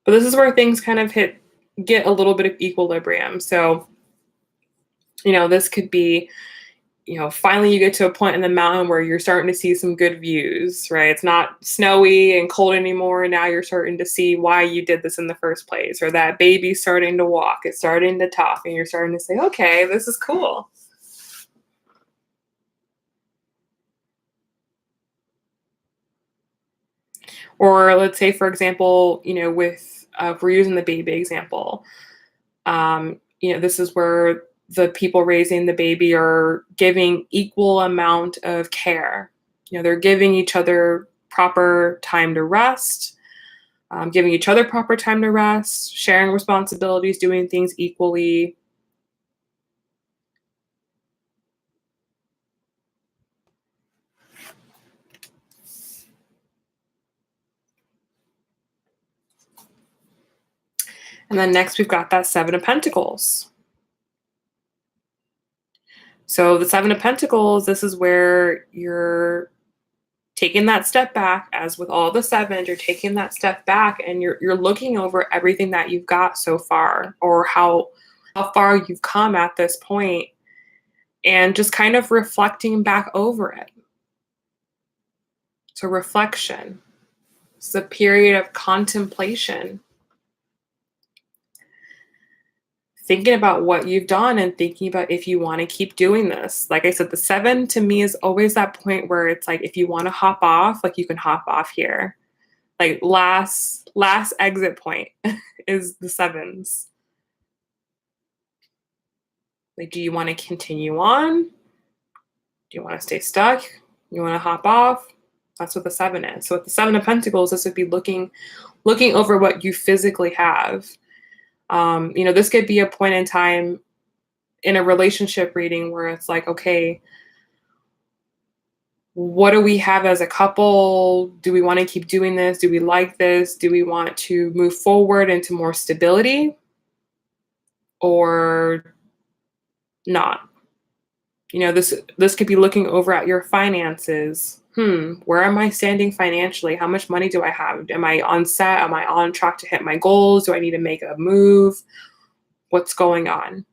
But this is where things kind of get a little bit of equilibrium. So, this could be, finally you get to a point in the mountain where you're starting to see some good views, right? It's not snowy and cold anymore. And now you're starting to see why you did this in the first place, or that baby's starting to walk, it's starting to talk, and you're starting to say, okay, this is cool. Or let's say, for example, with if we're using the baby example, this is where the people raising the baby are giving equal amount of care. They're giving each other proper time to rest, giving each other proper time to rest, sharing responsibilities, doing things equally. And then next we've got that Seven of Pentacles. So the Seven of Pentacles, this is where you're taking that step back. As with all the sevens, you're taking that step back and you're looking over everything that you've got so far, or how far you've come at this point, and just kind of reflecting back over it. So reflection. It's a period of contemplation. Thinking about what you've done and thinking about if you want to keep doing this. Like I said, the seven to me is always that point where it's like, if you want to hop off, like you can hop off here. Like last exit point is the sevens. Like, do you want to continue on? Do you want to stay stuck? You want to hop off? That's what the seven is. So with the Seven of Pentacles, this would be looking over what you physically have. This could be a point in time in a relationship reading where it's like, okay, what do we have as a couple? Do we want to keep doing this? Do we like this? Do we want to move forward into more stability or not? This could be looking over at your finances. Where am I standing financially? How much money do I have? Am I on set? Am I on track to hit my goals? Do I need to make a move? What's going on?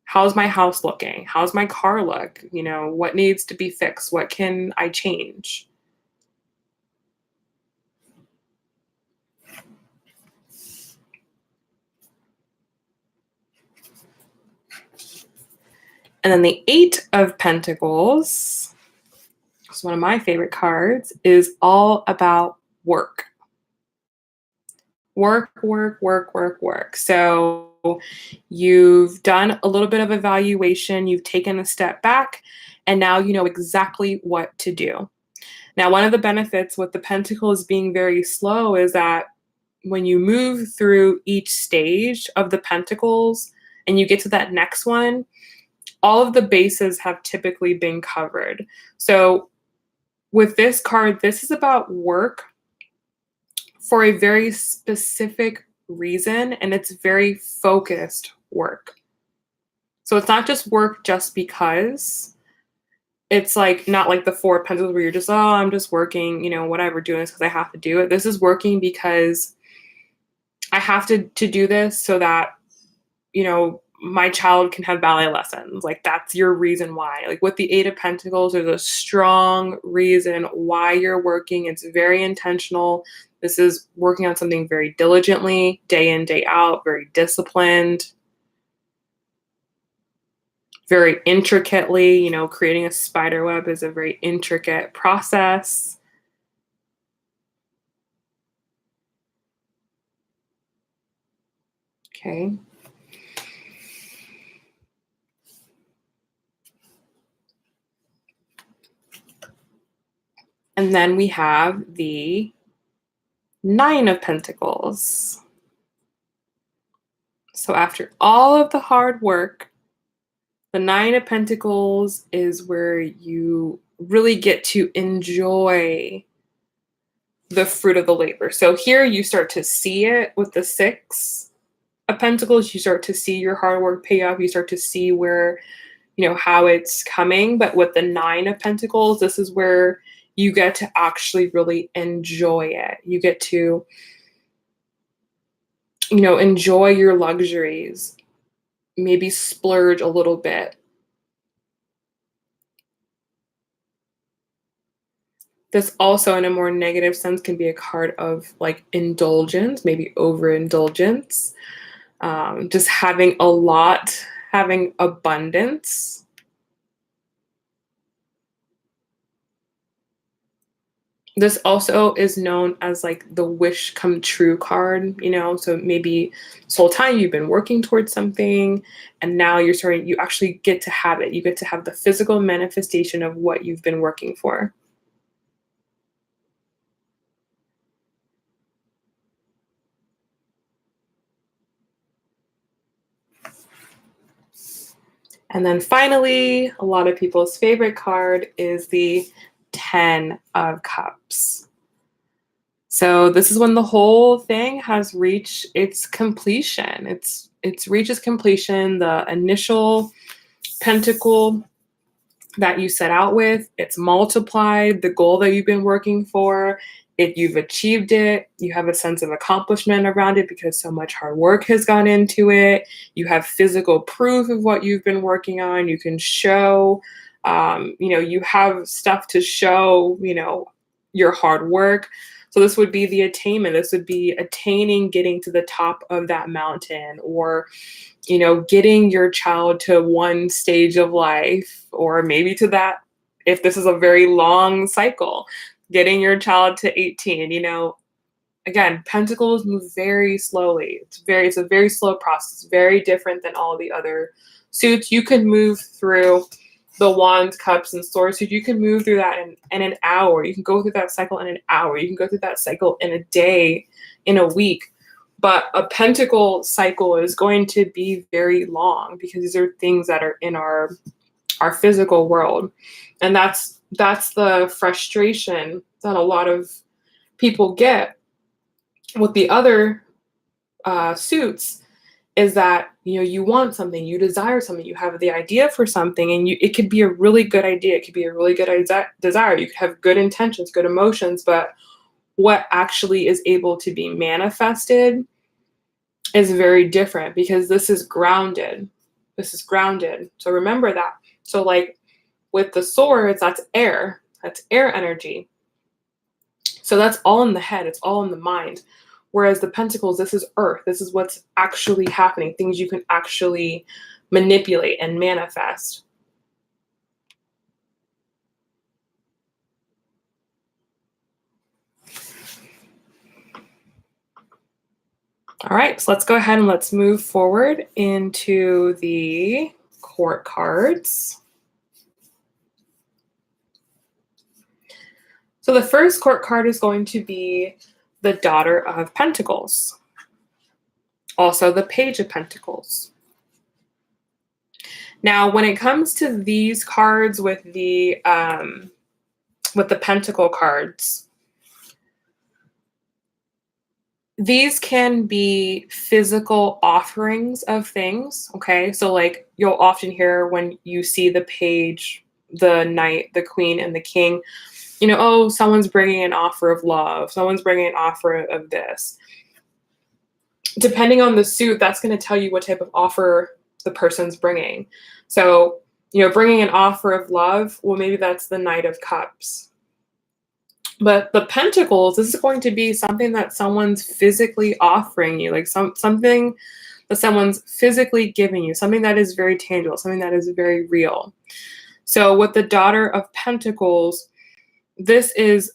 How's my house looking? How's my car look? What needs to be fixed? What can I change? And then the Eight of Pentacles, it's one of my favorite cards, is all about work. Work, work, work, work, work. So you've done a little bit of evaluation, you've taken a step back, and now you know exactly what to do. Now, one of the benefits with the Pentacles being very slow is that when you move through each stage of the Pentacles and you get to that next one, all of the bases have typically been covered. So with this card, this is about work for a very specific reason, and it's very focused work. So it's not just work just because. It's like not like the Four of Pentacles where you're just, oh, I'm just working, whatever, doing this because I have to do it. This is working because I have to do this so that, my child can have ballet lessons. Like that's your reason why. Like with the Eight of Pentacles, there's a strong reason why you're working. It's very intentional. This is working on something very diligently, day in, day out, very disciplined, very intricately. Creating a spider web is a very intricate process. Okay. And then we have the Nine of Pentacles. So after all of the hard work, the Nine of Pentacles is where you really get to enjoy the fruit of the labor. So here you start to see it with the Six of Pentacles. You start to see your hard work pay off. You start to see where, how it's coming. But with the Nine of Pentacles, this is where you get to actually really enjoy it. You get to, enjoy your luxuries, maybe splurge a little bit. This also, in a more negative sense, can be a card of like indulgence, maybe overindulgence, just having a lot, having abundance. This also is known as like the wish come true card, so maybe this whole time you've been working towards something and now you actually get to have it. You get to have the physical manifestation of what you've been working for. And then finally, a lot of people's favorite card is the Ten of Cups. So this is when the whole thing has reached its completion. It's reached its completion. The initial pentacle that you set out with, it's multiplied. The goal that you've been working for, you've achieved it. You have a sense of accomplishment around it because so much hard work has gone into it. You have physical proof of what you've been working on. You can show, you have stuff to show, your hard work. So this would be the attainment. This would be attaining, getting to the top of that mountain, or getting your child to one stage of life, or maybe to that, if this is a very long cycle, getting your child to 18. Again, pentacles move very slowly. It's a very slow process, very different than all the other suits. You can move through the wands, cups, and swords suit. You can move through that in an hour. You can go through that cycle in an hour. You can go through that cycle in a day, in a week. But a pentacle cycle is going to be very long because these are things that are in our physical world. And that's the frustration that a lot of people get with the other suits, is that you want something, you desire something, you have the idea for something, and it could be a really good idea, it could be a really good desire, you could have good intentions, good emotions, but what actually is able to be manifested is very different, because this is grounded. So remember that. So like with the swords, that's air energy. So that's all in the head, it's all in the mind. Whereas the pentacles, this is earth. This is what's actually happening, things you can actually manipulate and manifest. All right, so let's go ahead and let's move forward into the court cards. So the first court card is going to be the Daughter of Pentacles. Also the Page of Pentacles. Now, when it comes to these cards with the Pentacle cards, These can be physical offerings of things, okay? So, like, you'll often hear when you see the page, the knight, the queen, and the king, oh, someone's bringing an offer of love, someone's bringing an offer of this. Depending on the suit, that's going to tell you what type of offer the person's bringing. So, bringing an offer of love, well, maybe that's the Knight of Cups. But the Pentacles, this is going to be something that someone's physically offering you, like something that someone's physically giving you, something that is very tangible, something that is very real. So with the Daughter of Pentacles, this is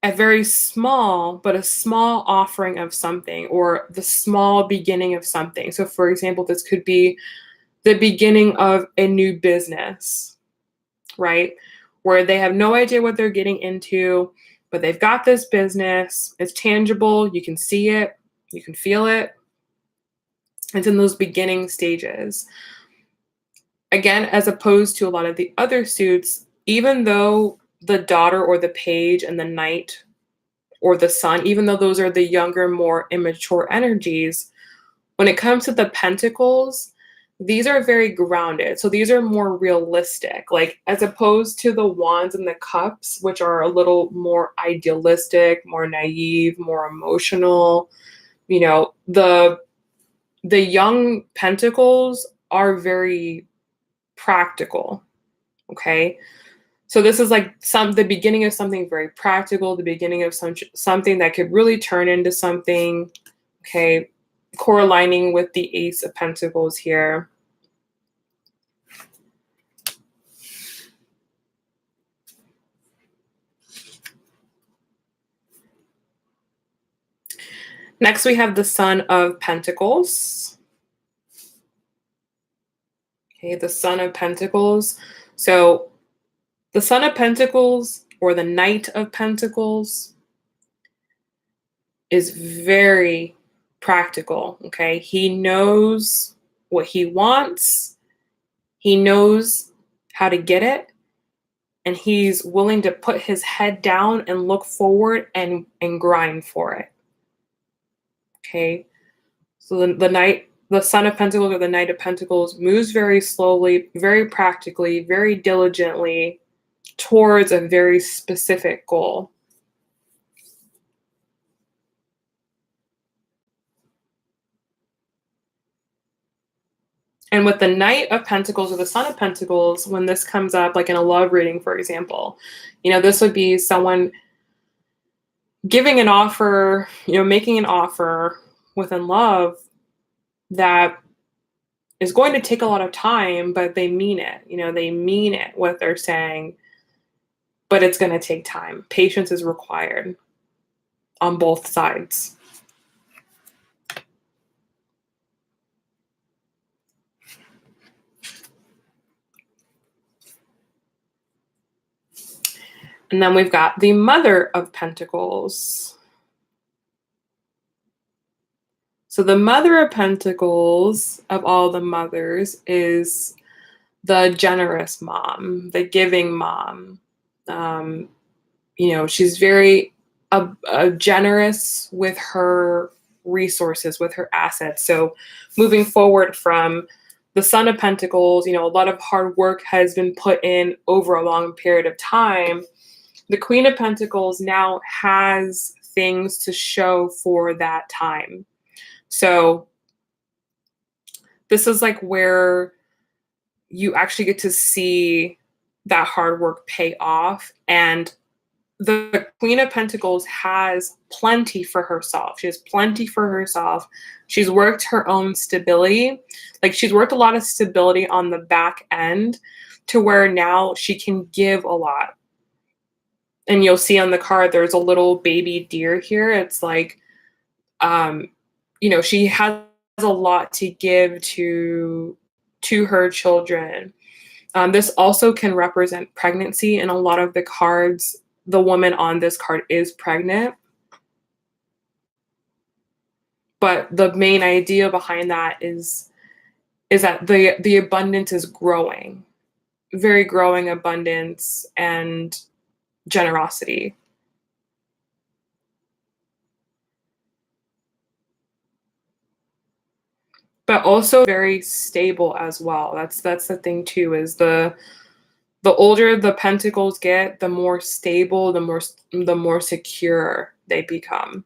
a very small, but a small offering of something, or the small beginning of something. So for example, this could be the beginning of a new business, right? Where they have no idea what they're getting into, but they've got this business. It's tangible. You can see it. You can feel it. It's in those beginning stages. Again, as opposed to a lot of the other suits, even though the Daughter or the Page and the Knight or the Sun, even though those are the younger, more immature energies, when it comes to the Pentacles, these are very grounded. So these are more realistic, like as opposed to the Wands and the Cups, which are a little more idealistic, more naive, more emotional. The young Pentacles are very practical. Okay. So this is like the beginning of something very practical, the beginning of something that could really turn into something. Okay. Correlating with the Ace of Pentacles here. Next, we have the Son of Pentacles. Okay, the Son of Pentacles. So the Son of Pentacles, or the Knight of Pentacles, is very practical. Okay, he knows what he wants. He knows how to get it, and he's willing to put his head down and look forward and grind for it. Okay, so the Son of Pentacles or the Knight of Pentacles moves very slowly, very practically, very diligently towards a very specific goal. And with the Knight of Pentacles or the Son of Pentacles, when this comes up, like in a love reading, for example, this would be someone giving an offer, making an offer within love that is going to take a lot of time, but they mean it. They mean it, what they're saying, but it's going to take time. Patience is required on both sides. And then we've got the Mother of Pentacles. So the Mother of Pentacles, of all the mothers, is the generous mom, the giving mom. She's very generous with her resources, with her assets. So moving forward from the Son of Pentacles, a lot of hard work has been put in over a long period of time. The Queen of Pentacles now has things to show for that time. So this is like where you actually get to see that hard work pay off. And the Queen of Pentacles has plenty for herself. She has plenty for herself. She's worked her own stability. Like, she's worked a lot of stability on the back end to where now she can give a lot. And you'll see on the card, there's a little baby deer here. It's like, she has a lot to give to her children. This also can represent pregnancy. In a lot of the cards, the woman on this card is pregnant. But the main idea behind that is that the abundance is growing. Very growing abundance and generosity. but also very stable as well. That's the thing too, is the older the pentacles get, the more stable, the more secure they become.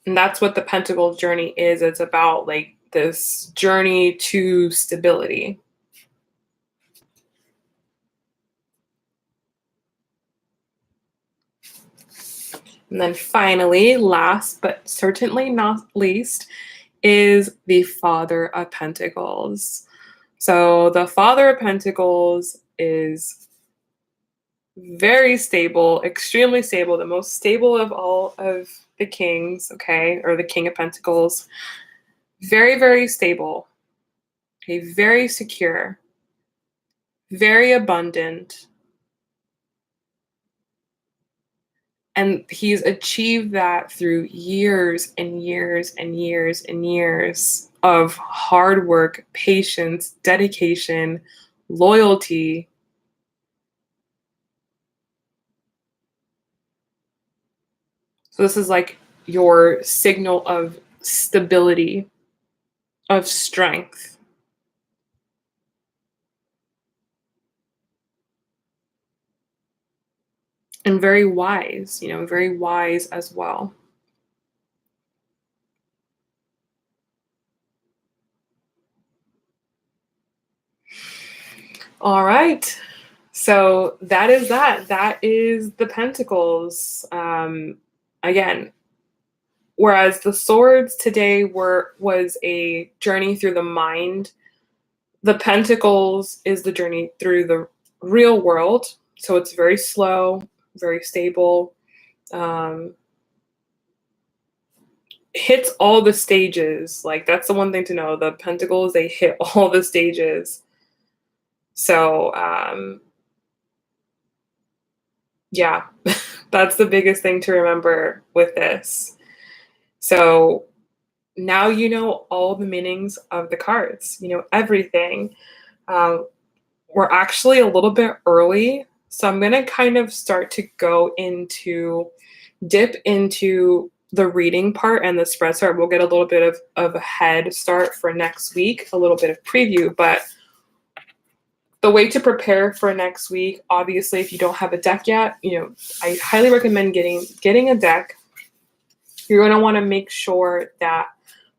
And that's what the pentacle journey is. It's about like this journey to stability. And then finally, last but certainly not least, is the Father of Pentacles. So the Father of Pentacles is very stable, extremely stable, the most stable of all of the kings, okay, or the King of Pentacles. Very, very stable, okay, very secure, very abundant. And he's achieved that through years and years and years and years of hard work, patience, dedication, loyalty. So this is like your signal of stability, of strength. And very wise, very wise as well. All right. So that is that. That is the Pentacles. Again, whereas the Swords today was a journey through the mind, the Pentacles is the journey through the real world. So it's very slow, very stable. Hits all the stages. Like, that's the one thing to know. The Pentacles, they hit all the stages. So yeah, that's the biggest thing to remember with this. So now you know all the meanings of the cards, everything. We're actually a little bit early, so I'm going to kind of start to dip into the reading part and the spread start. We'll get a little bit of a head start for next week, a little bit of preview, but the way to prepare for next week, obviously, if you don't have a deck yet, I highly recommend getting a deck. You're going to want to make sure that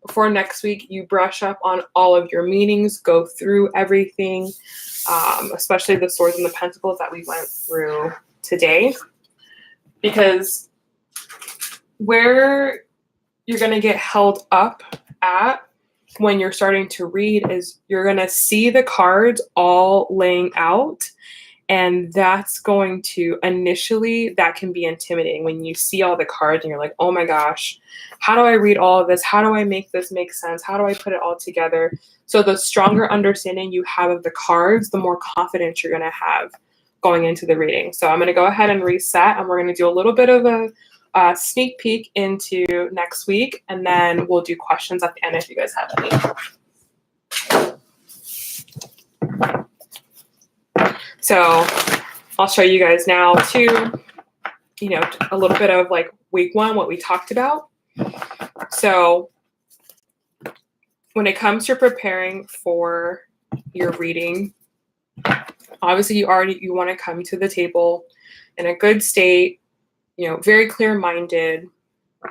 before next week, you brush up on all of your meanings, go through everything, especially the Swords and the Pentacles that we went through today. Because where you're going to get held up at when you're starting to read is you're going to see the cards all laying out, and that's going to initially, that can be intimidating when you see all the cards and you're like, oh my gosh, how do I read all of this? How do I make this make sense? How do I put it all together? So the stronger understanding you have of the cards, the more confidence you're going to have going into the reading. So I'm going to go ahead and reset, and we're going to do a little bit of a sneak peek into next week, and then we'll do questions at the end if you guys have any. So I'll show you guys now too, a little bit of like week 1, what we talked about. So when it comes to preparing for your reading, obviously you want to come to the table in a good state, very clear-minded.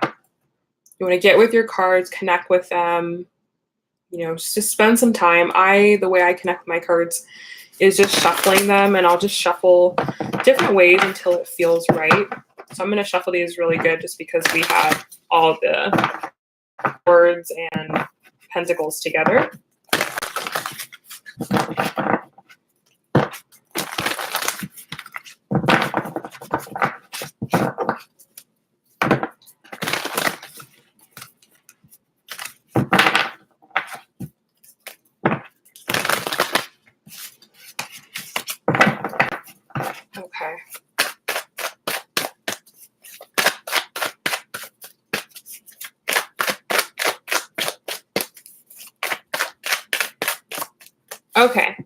You want to get with your cards, connect with them, just spend some time. The way I connect with my cards is just shuffling them, and I'll just shuffle different ways until it feels right. So I'm going to shuffle these really good just because we have all the words and pentacles together. Okay. Okay.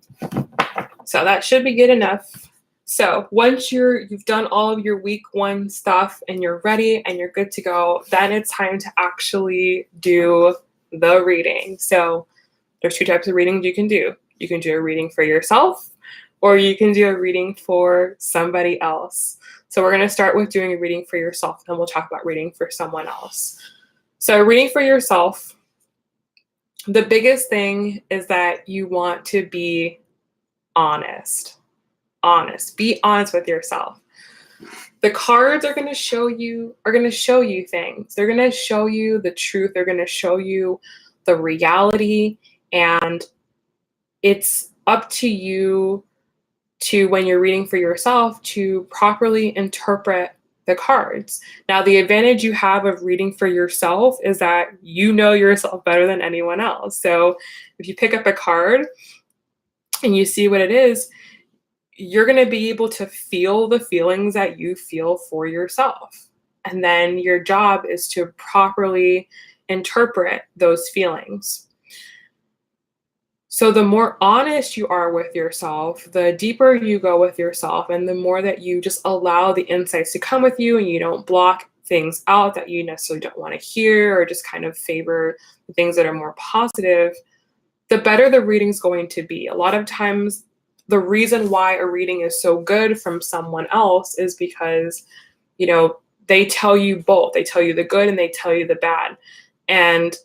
So that should be good enough. So once you've done all of your week one stuff and you're ready and you're good to go, then it's time to actually do the reading. So there's two types of readings you can do. You can do a reading for yourself, or you can do a reading for somebody else. So we're going to start with doing a reading for yourself, and we'll talk about reading for someone else. So reading for yourself, the biggest thing is that you want to be honest. Be honest with yourself. The cards are going to show you things. They're going to show you the truth. They're going to show you the reality, and it's up to you to, when you're reading for yourself, to properly interpret the cards. Now, the advantage you have of reading for yourself is that you know yourself better than anyone else. So if you pick up a card and you see what it is, you're going to be able to feel the feelings that you feel for yourself. And then your job is to properly interpret those feelings. So the more honest you are with yourself, the deeper you go with yourself, and the more that you just allow the insights to come with you and you don't block things out that you necessarily don't want to hear, or just kind of favor the things that are more positive, the better the reading's going to be. A lot of times, the reason why a reading is so good from someone else is because, they tell you both. They tell you the good and they tell you the bad. And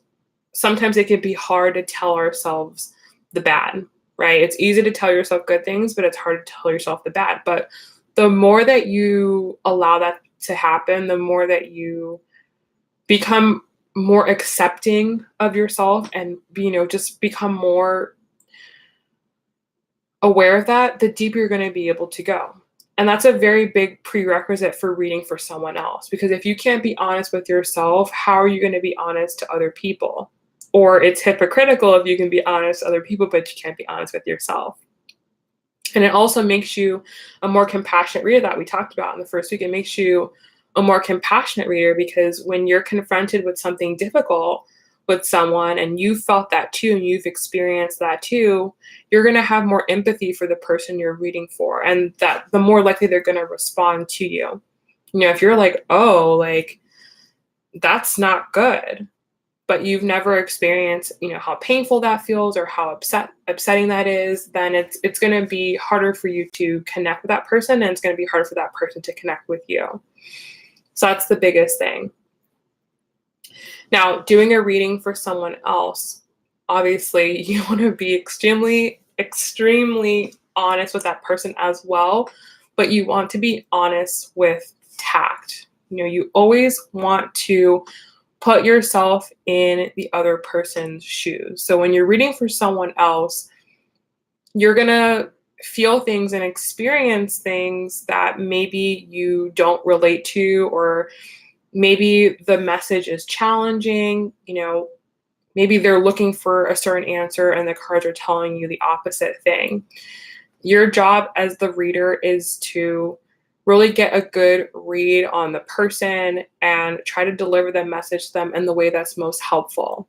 sometimes it can be hard to tell ourselves the bad, right? It's easy to tell yourself good things, but it's hard to tell yourself the bad. But the more that you allow that to happen, the more that you become more accepting of yourself and, just become more aware of that, the deeper you're going to be able to go. And that's a very big prerequisite for reading for someone else, because if you can't be honest with yourself, how are you going to be honest to other people? Or it's hypocritical if you can be honest to other people, but you can't be honest with yourself. And it also makes you a more compassionate reader, that we talked about in the first week. It makes you a more compassionate reader, because when you're confronted with something difficult with someone and you felt that too and you've experienced that too, you're going to have more empathy for the person you're reading for, and that the more likely they're going to respond to you. If you're like, oh, like, that's not good, but you've never experienced, how painful that feels or how upsetting that is, then it's going to be harder for you to connect with that person, and it's going to be harder for that person to connect with you. So that's the biggest thing. Now, doing a reading for someone else, obviously you want to be extremely, extremely honest with that person as well, but you want to be honest with tact. You always want to put yourself in the other person's shoes. So when you're reading for someone else, you're going to feel things and experience things that maybe you don't relate to, or maybe the message is challenging. Maybe they're looking for a certain answer and the cards are telling you the opposite thing. Your job as the reader is to really get a good read on the person and try to deliver the message to them in the way that's most helpful.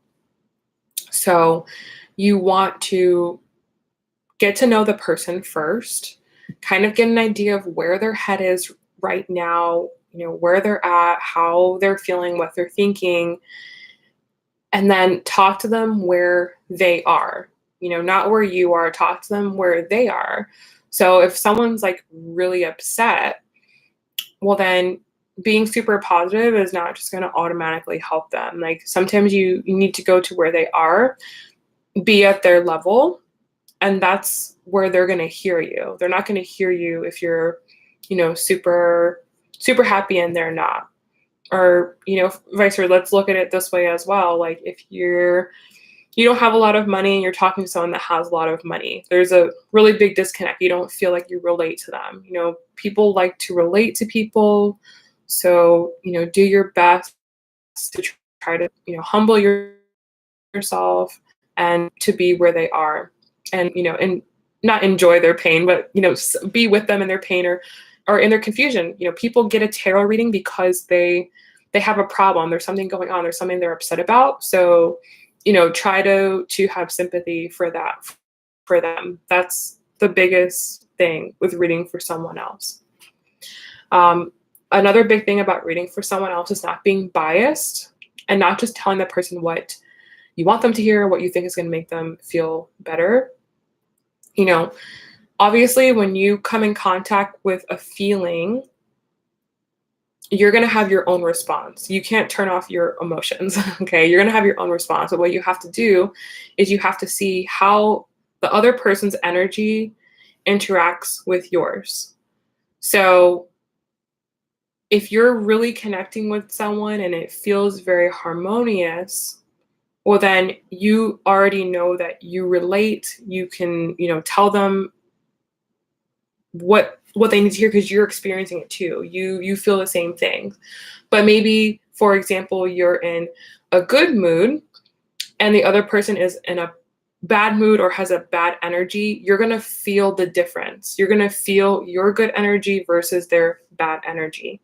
So you want to get to know the person first, kind of get an idea of where their head is right now, where they're at, how they're feeling, what they're thinking, and then talk to them where they are, not where you are. Talk to them where they are. So if someone's like really upset, well, then being super positive is not just going to automatically help them. Like, sometimes you need to go to where they are, be at their level, and that's where they're going to hear you. They're not going to hear you if you're, super, super happy and they're not. Or, vice versa. Let's look at it this way as well. Like, if you don't have a lot of money and you're talking to someone that has a lot of money, there's a really big disconnect. You don't feel like you relate to them. People like to relate to people. So, do your best to try to, humble yourself and to be where they are, and, and not enjoy their pain, but, be with them in their pain or in their confusion. People get a tarot reading because they have a problem. There's something going on. There's something they're upset about. So, try to have sympathy for that, for them. That's the biggest thing with reading for someone else. Another big thing about reading for someone else is not being biased and not just telling the person what you want them to hear, what you think is going to make them feel better. You know, obviously, when you come in contact with a feeling, you're going to have your own response. You can't turn off your emotions, okay? You're going to have your own response. But what you have to do is you have to see how the other person's energy interacts with yours. So if you're really connecting with someone and it feels very harmonious, well, then you already know that you relate. You can, tell them what they need to hear because you're experiencing it too. You feel the same thing. But maybe, for example, you're in a good mood and the other person is in a bad mood or has a bad energy. You're going to feel the difference. You're going to feel your good energy versus their bad energy.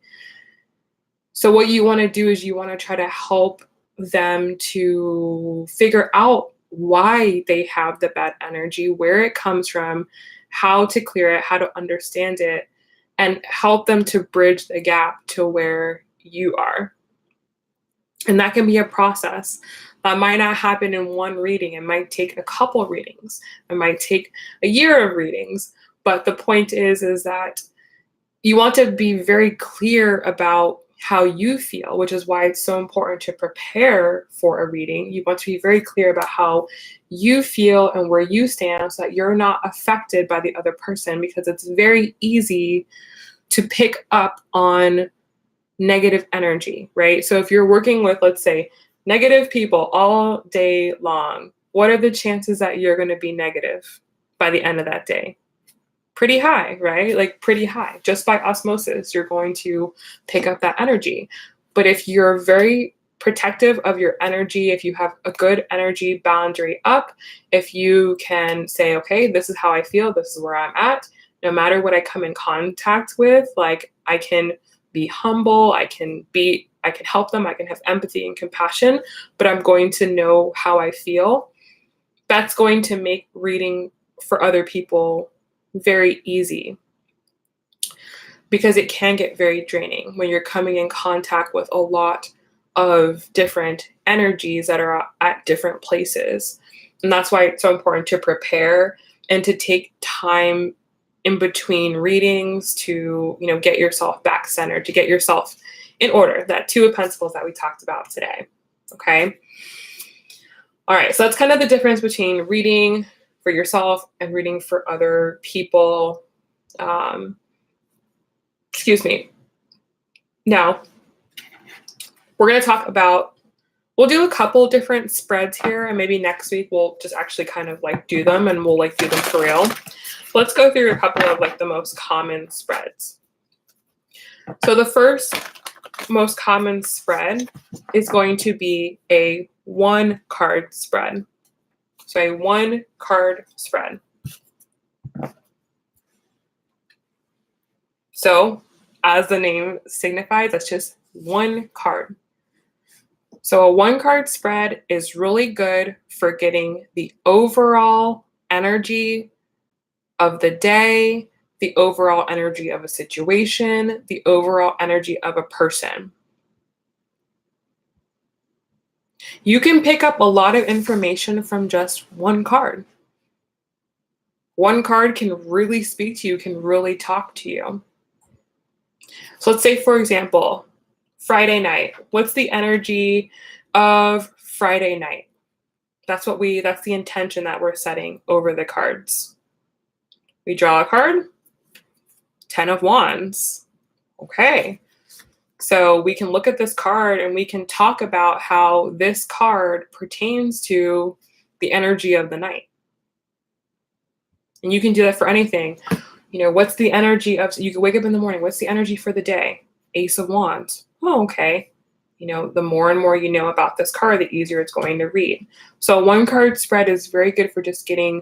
So what you want to do is you want to try to help them to figure out why they have the bad energy, where it comes from, how to clear it, how to understand it, and help them to bridge the gap to where you are. And that can be a process. That might not happen in one reading. It might take a couple readings. It might take a year of readings. But the point is that you want to be very clear about how you feel, which is why it's so important to prepare for a reading. You want to be very clear about how you feel and where you stand so that you're not affected by the other person, because it's very easy to pick up on negative energy, right? So if you're working with, let's say, negative people all day long, what are the chances that you're going to be negative by the end of that day? Pretty high, right? Like pretty high. Just by osmosis, you're going to pick up that energy. But if you're very protective of your energy, if you have a good energy boundary up, if you can say, okay, this is how I feel, this is where I'm at, no matter what I come in contact with, like I can be humble, I can help them, I can have empathy and compassion, but I'm going to know how I feel. That's going to make reading for other people very easy, because it can get very draining when you're coming in contact with a lot of different energies that are at different places. And that's why it's so important to prepare and to take time in between readings to, get yourself back centered, to get yourself in order. That Two of Pentacles that we talked about today. Okay. All right. So that's kind of the difference between reading for yourself and reading for other people. Now, we're going to talk about, we'll do a couple different spreads here, and maybe next week we'll just actually kind of like do them, and we'll like do them for real. Let's go through a couple of like the most common spreads. So the first most common spread is going to be a 1-card spread. So a 1-card spread. So as the name signifies, that's just 1 card. So a 1-card spread is really good for getting the overall energy of the day, the overall energy of a situation, the overall energy of a person. You can pick up a lot of information from just 1 card. 1 card can really speak to you, can really talk to you. So let's say, for example, Friday night. What's the energy of Friday night? That's the intention that we're setting over the cards. We draw a card, 10 of Wands. Okay. So we can look at this card and we can talk about how this card pertains to the energy of the night. And you can do that for anything. What's the energy of, you can wake up in the morning, what's the energy for the day? Ace of Wands. Oh, okay. The more and more you know about this card, the easier it's going to read. So a 1-card spread is very good for just getting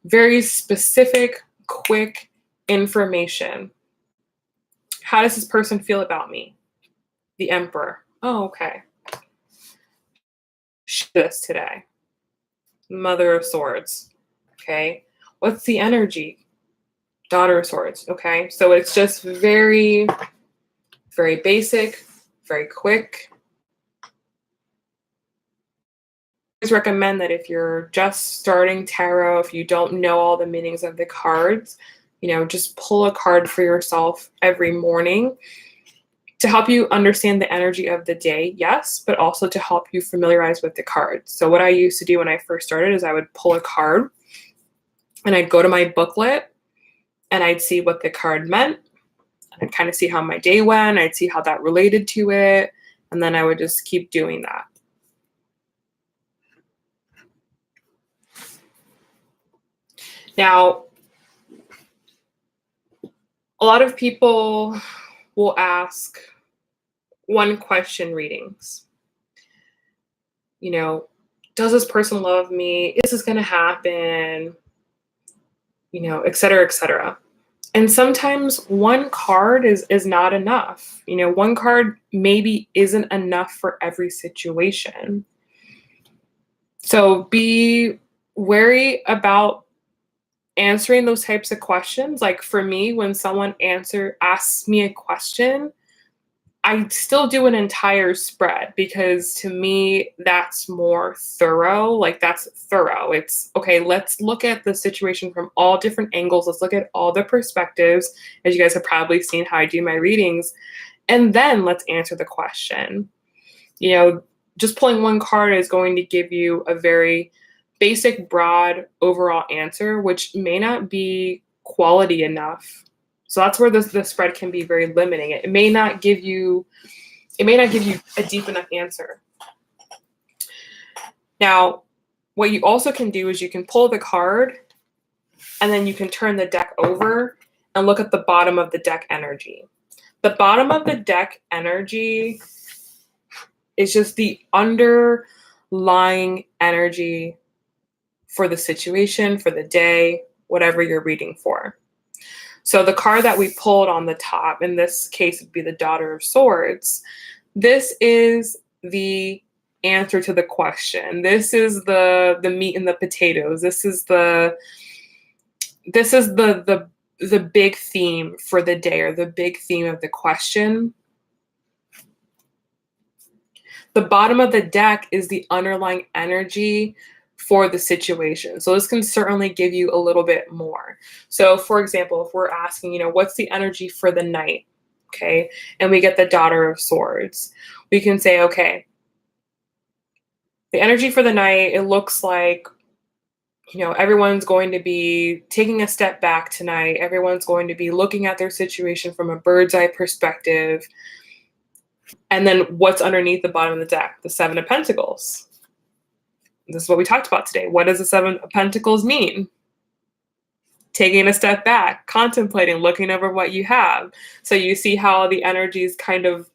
very specific, quick information. How does this person feel about me? The Emperor. Oh, okay. This today. Mother of Swords. Okay. What's the energy? Daughter of Swords. Okay, so it's just very, very basic, very quick. I always recommend that if you're just starting tarot, if you don't know all the meanings of the cards, just pull a card for yourself every morning to help you understand the energy of the day, yes, but also to help you familiarize with the cards. So what I used to do when I first started is I would pull a card and I'd go to my booklet and I'd see what the card meant. I'd kind of see how my day went. I'd see how that related to it. And then I would just keep doing that. Now, a lot of people will ask one question readings. Does this person love me? Is this going to happen? Et cetera, et cetera. And sometimes one card is not enough. One card maybe isn't enough for every situation. So be wary about answering those types of questions. Like for me, when someone asks me a question, I still do an entire spread because to me, that's more thorough. Like that's thorough. It's okay, let's look at the situation from all different angles. Let's look at all the perspectives, as you guys have probably seen how I do my readings. And then let's answer the question. Just pulling one card is going to give you a very basic, broad, overall answer, which may not be quality enough. So that's where the spread can be very limiting. It may not give you a deep enough answer. Now, what you also can do is you can pull the card and then you can turn the deck over and look at the bottom of the deck energy. The bottom of the deck energy is just the underlying energy for the situation, for the day, whatever you're reading for. So the card that we pulled on the top, in this case, would be the Daughter of Swords. This is the answer to the question. This is the meat and the potatoes. This is the big theme for the day, or the big theme of the question. The bottom of the deck is the underlying energy for the situation. So this can certainly give you a little bit more. So for example, if we're asking, what's the energy for the night? Okay. And we get the Daughter of Swords. We can say, okay, the energy for the night, it looks like, everyone's going to be taking a step back tonight. Everyone's going to be looking at their situation from a bird's eye perspective. And then what's underneath the bottom of the deck? The Seven of Pentacles. This is what we talked about today. What does the Seven of Pentacles mean? Taking a step back, contemplating, looking over what you have. So you see how the energies kind of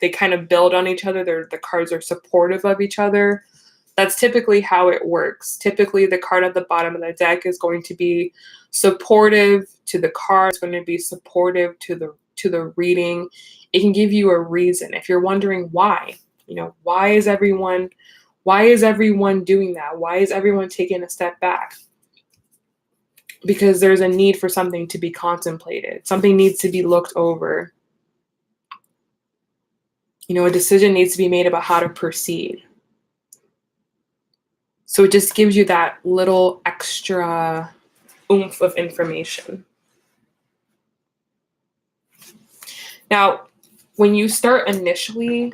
build on each other. The cards are supportive of each other. That's typically how it works. Typically, the card at the bottom of the deck is going to be supportive to the card. It's going to be supportive to the reading. It can give you a reason. If you're wondering why, why is everyone doing that? Why is everyone taking a step back? Because there's a need for something to be contemplated. Something needs to be looked over. A decision needs to be made about how to proceed. So it just gives you that little extra oomph of information. Now, when you start initially,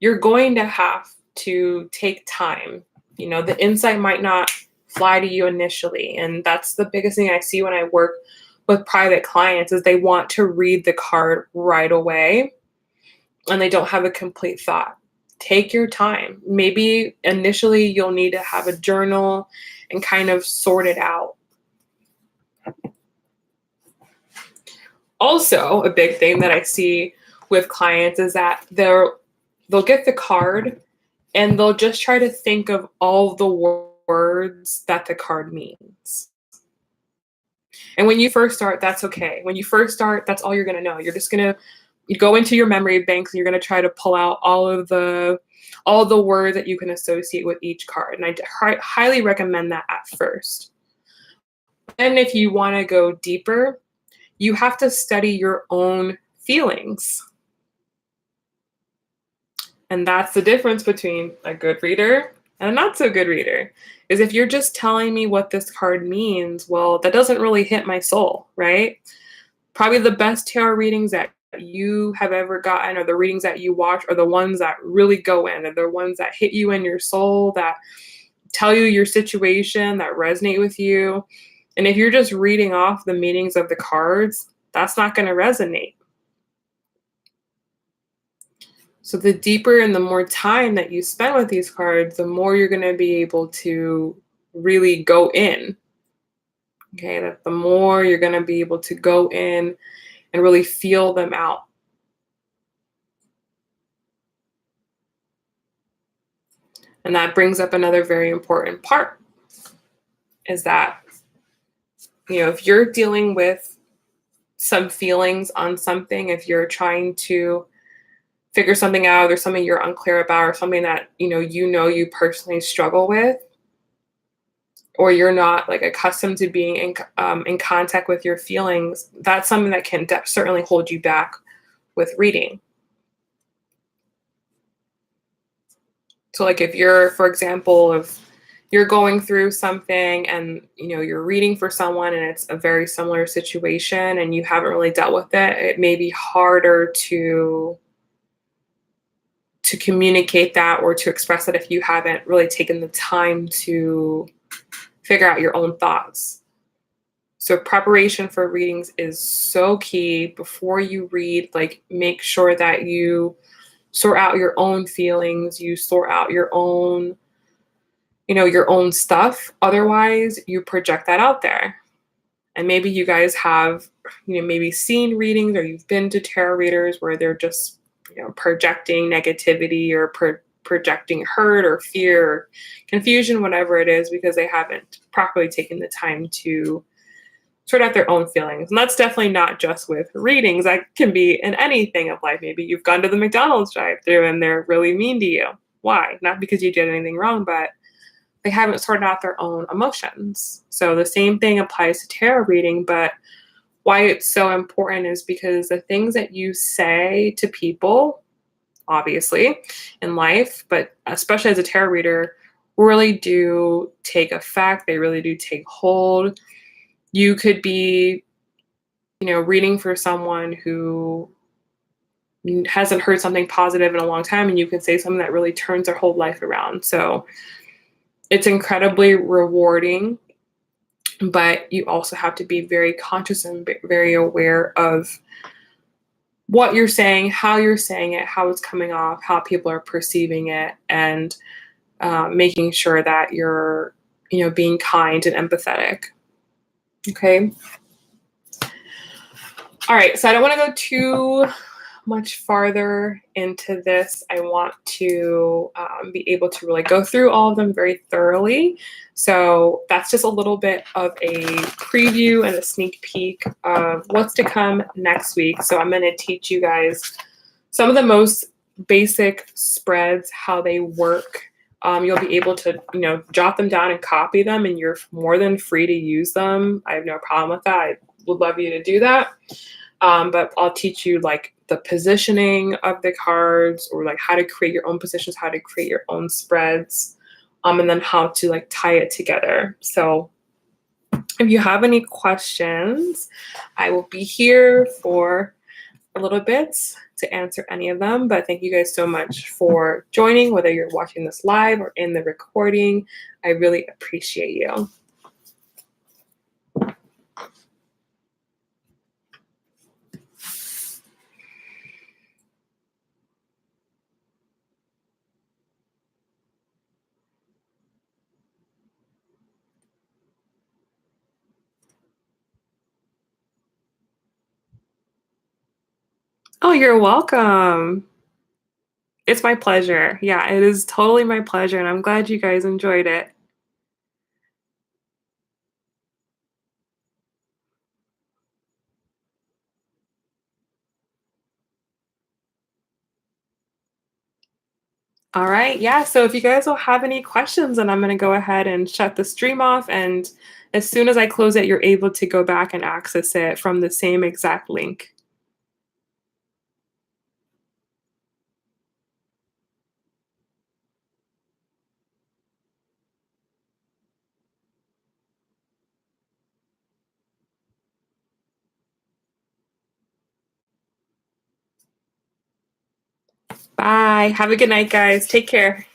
you're going to have to take time. The insight might not fly to you initially. And that's the biggest thing I see when I work with private clients is they want to read the card right away and they don't have a complete thought. Take your time. Maybe initially you'll need to have a journal and kind of sort it out. Also, a big thing that I see with clients is that they'll get the card and they'll just try to think of all the words that the card means. And when you first start, that's okay. When you first start, that's all you're going to know. You're just going to go into your memory banks and you're going to try to pull out all the words that you can associate with each card. And I highly recommend that at first. And if you want to go deeper, you have to study your own feelings. And that's the difference between a good reader and a not so good reader. Is if you're just telling me what this card means, well, that doesn't really hit my soul, right? Probably the best tarot readings that you have ever gotten, or the readings that you watch, are the ones that really go in, and the ones that hit you in your soul, that tell you your situation, that resonate with you. And if you're just reading off the meanings of the cards, that's not going to resonate. So the deeper and the more time that you spend with these cards, the more you're going to be able to really go in. Okay, that the more you're going to be able to go in and really feel them out. And that brings up another very important part, is that, if you're dealing with some feelings on something, if you're trying to figure something out, or something you're unclear about, or something that, you personally struggle with, or you're not like accustomed to being in contact with your feelings, that's something that can certainly hold you back with reading. So like if you're, for example, if you're going through something and you're reading for someone and it's a very similar situation and you haven't really dealt with it, it may be harder to communicate that or to express it if you haven't really taken the time to figure out your own thoughts. So preparation for readings is so key. Before you read, like, make sure that you sort out your own feelings, you sort out your own stuff. Otherwise, you project that out there. And maybe you guys have, maybe seen readings, or you've been to tarot readers where they're just, projecting negativity, or projecting hurt or fear or confusion, whatever it is, because they haven't properly taken the time to sort out their own feelings. And that's definitely not just with readings. That can be in anything of life. Maybe you've gone to the McDonald's drive-thru and they're really mean to you. Why? Not because you did anything wrong, but they haven't sorted out their own emotions. So the same thing applies to tarot reading, but why it's so important is because the things that you say to people, obviously, in life, but especially as a tarot reader, really do take effect. They really do take hold. You could be, reading for someone who hasn't heard something positive in a long time, and you can say something that really turns their whole life around. So it's incredibly rewarding, but you also have to be very conscious and very aware of what you're saying, how you're saying it, how it's coming off, how people are perceiving it, and making sure that you're, being kind and empathetic. Okay. All right. So I don't want to go too much farther into this. I want to be able to really go through all of them very thoroughly. So that's just a little bit of a preview and a sneak peek of what's to come next week. So I'm going to teach you guys some of the most basic spreads, how they work. You'll be able to, jot them down and copy them, and you're more than free to use them. I have no problem with that. I would love you to do that. But I'll teach you like the positioning of the cards, or like how to create your own positions, how to create your own spreads, and then how to like tie it together. So if you have any questions, I will be here for a little bit to answer any of them. But thank you guys so much for joining, whether you're watching this live or in the recording. I really appreciate you. Oh, you're welcome. It's my pleasure. Yeah, it is totally my pleasure, and I'm glad you guys enjoyed it. All right. Yeah. So if you guys will have any questions, then I'm going to go ahead and shut the stream off. And as soon as I close it, you're able to go back and access it from the same exact link. Bye. Have a good night, guys. Take care.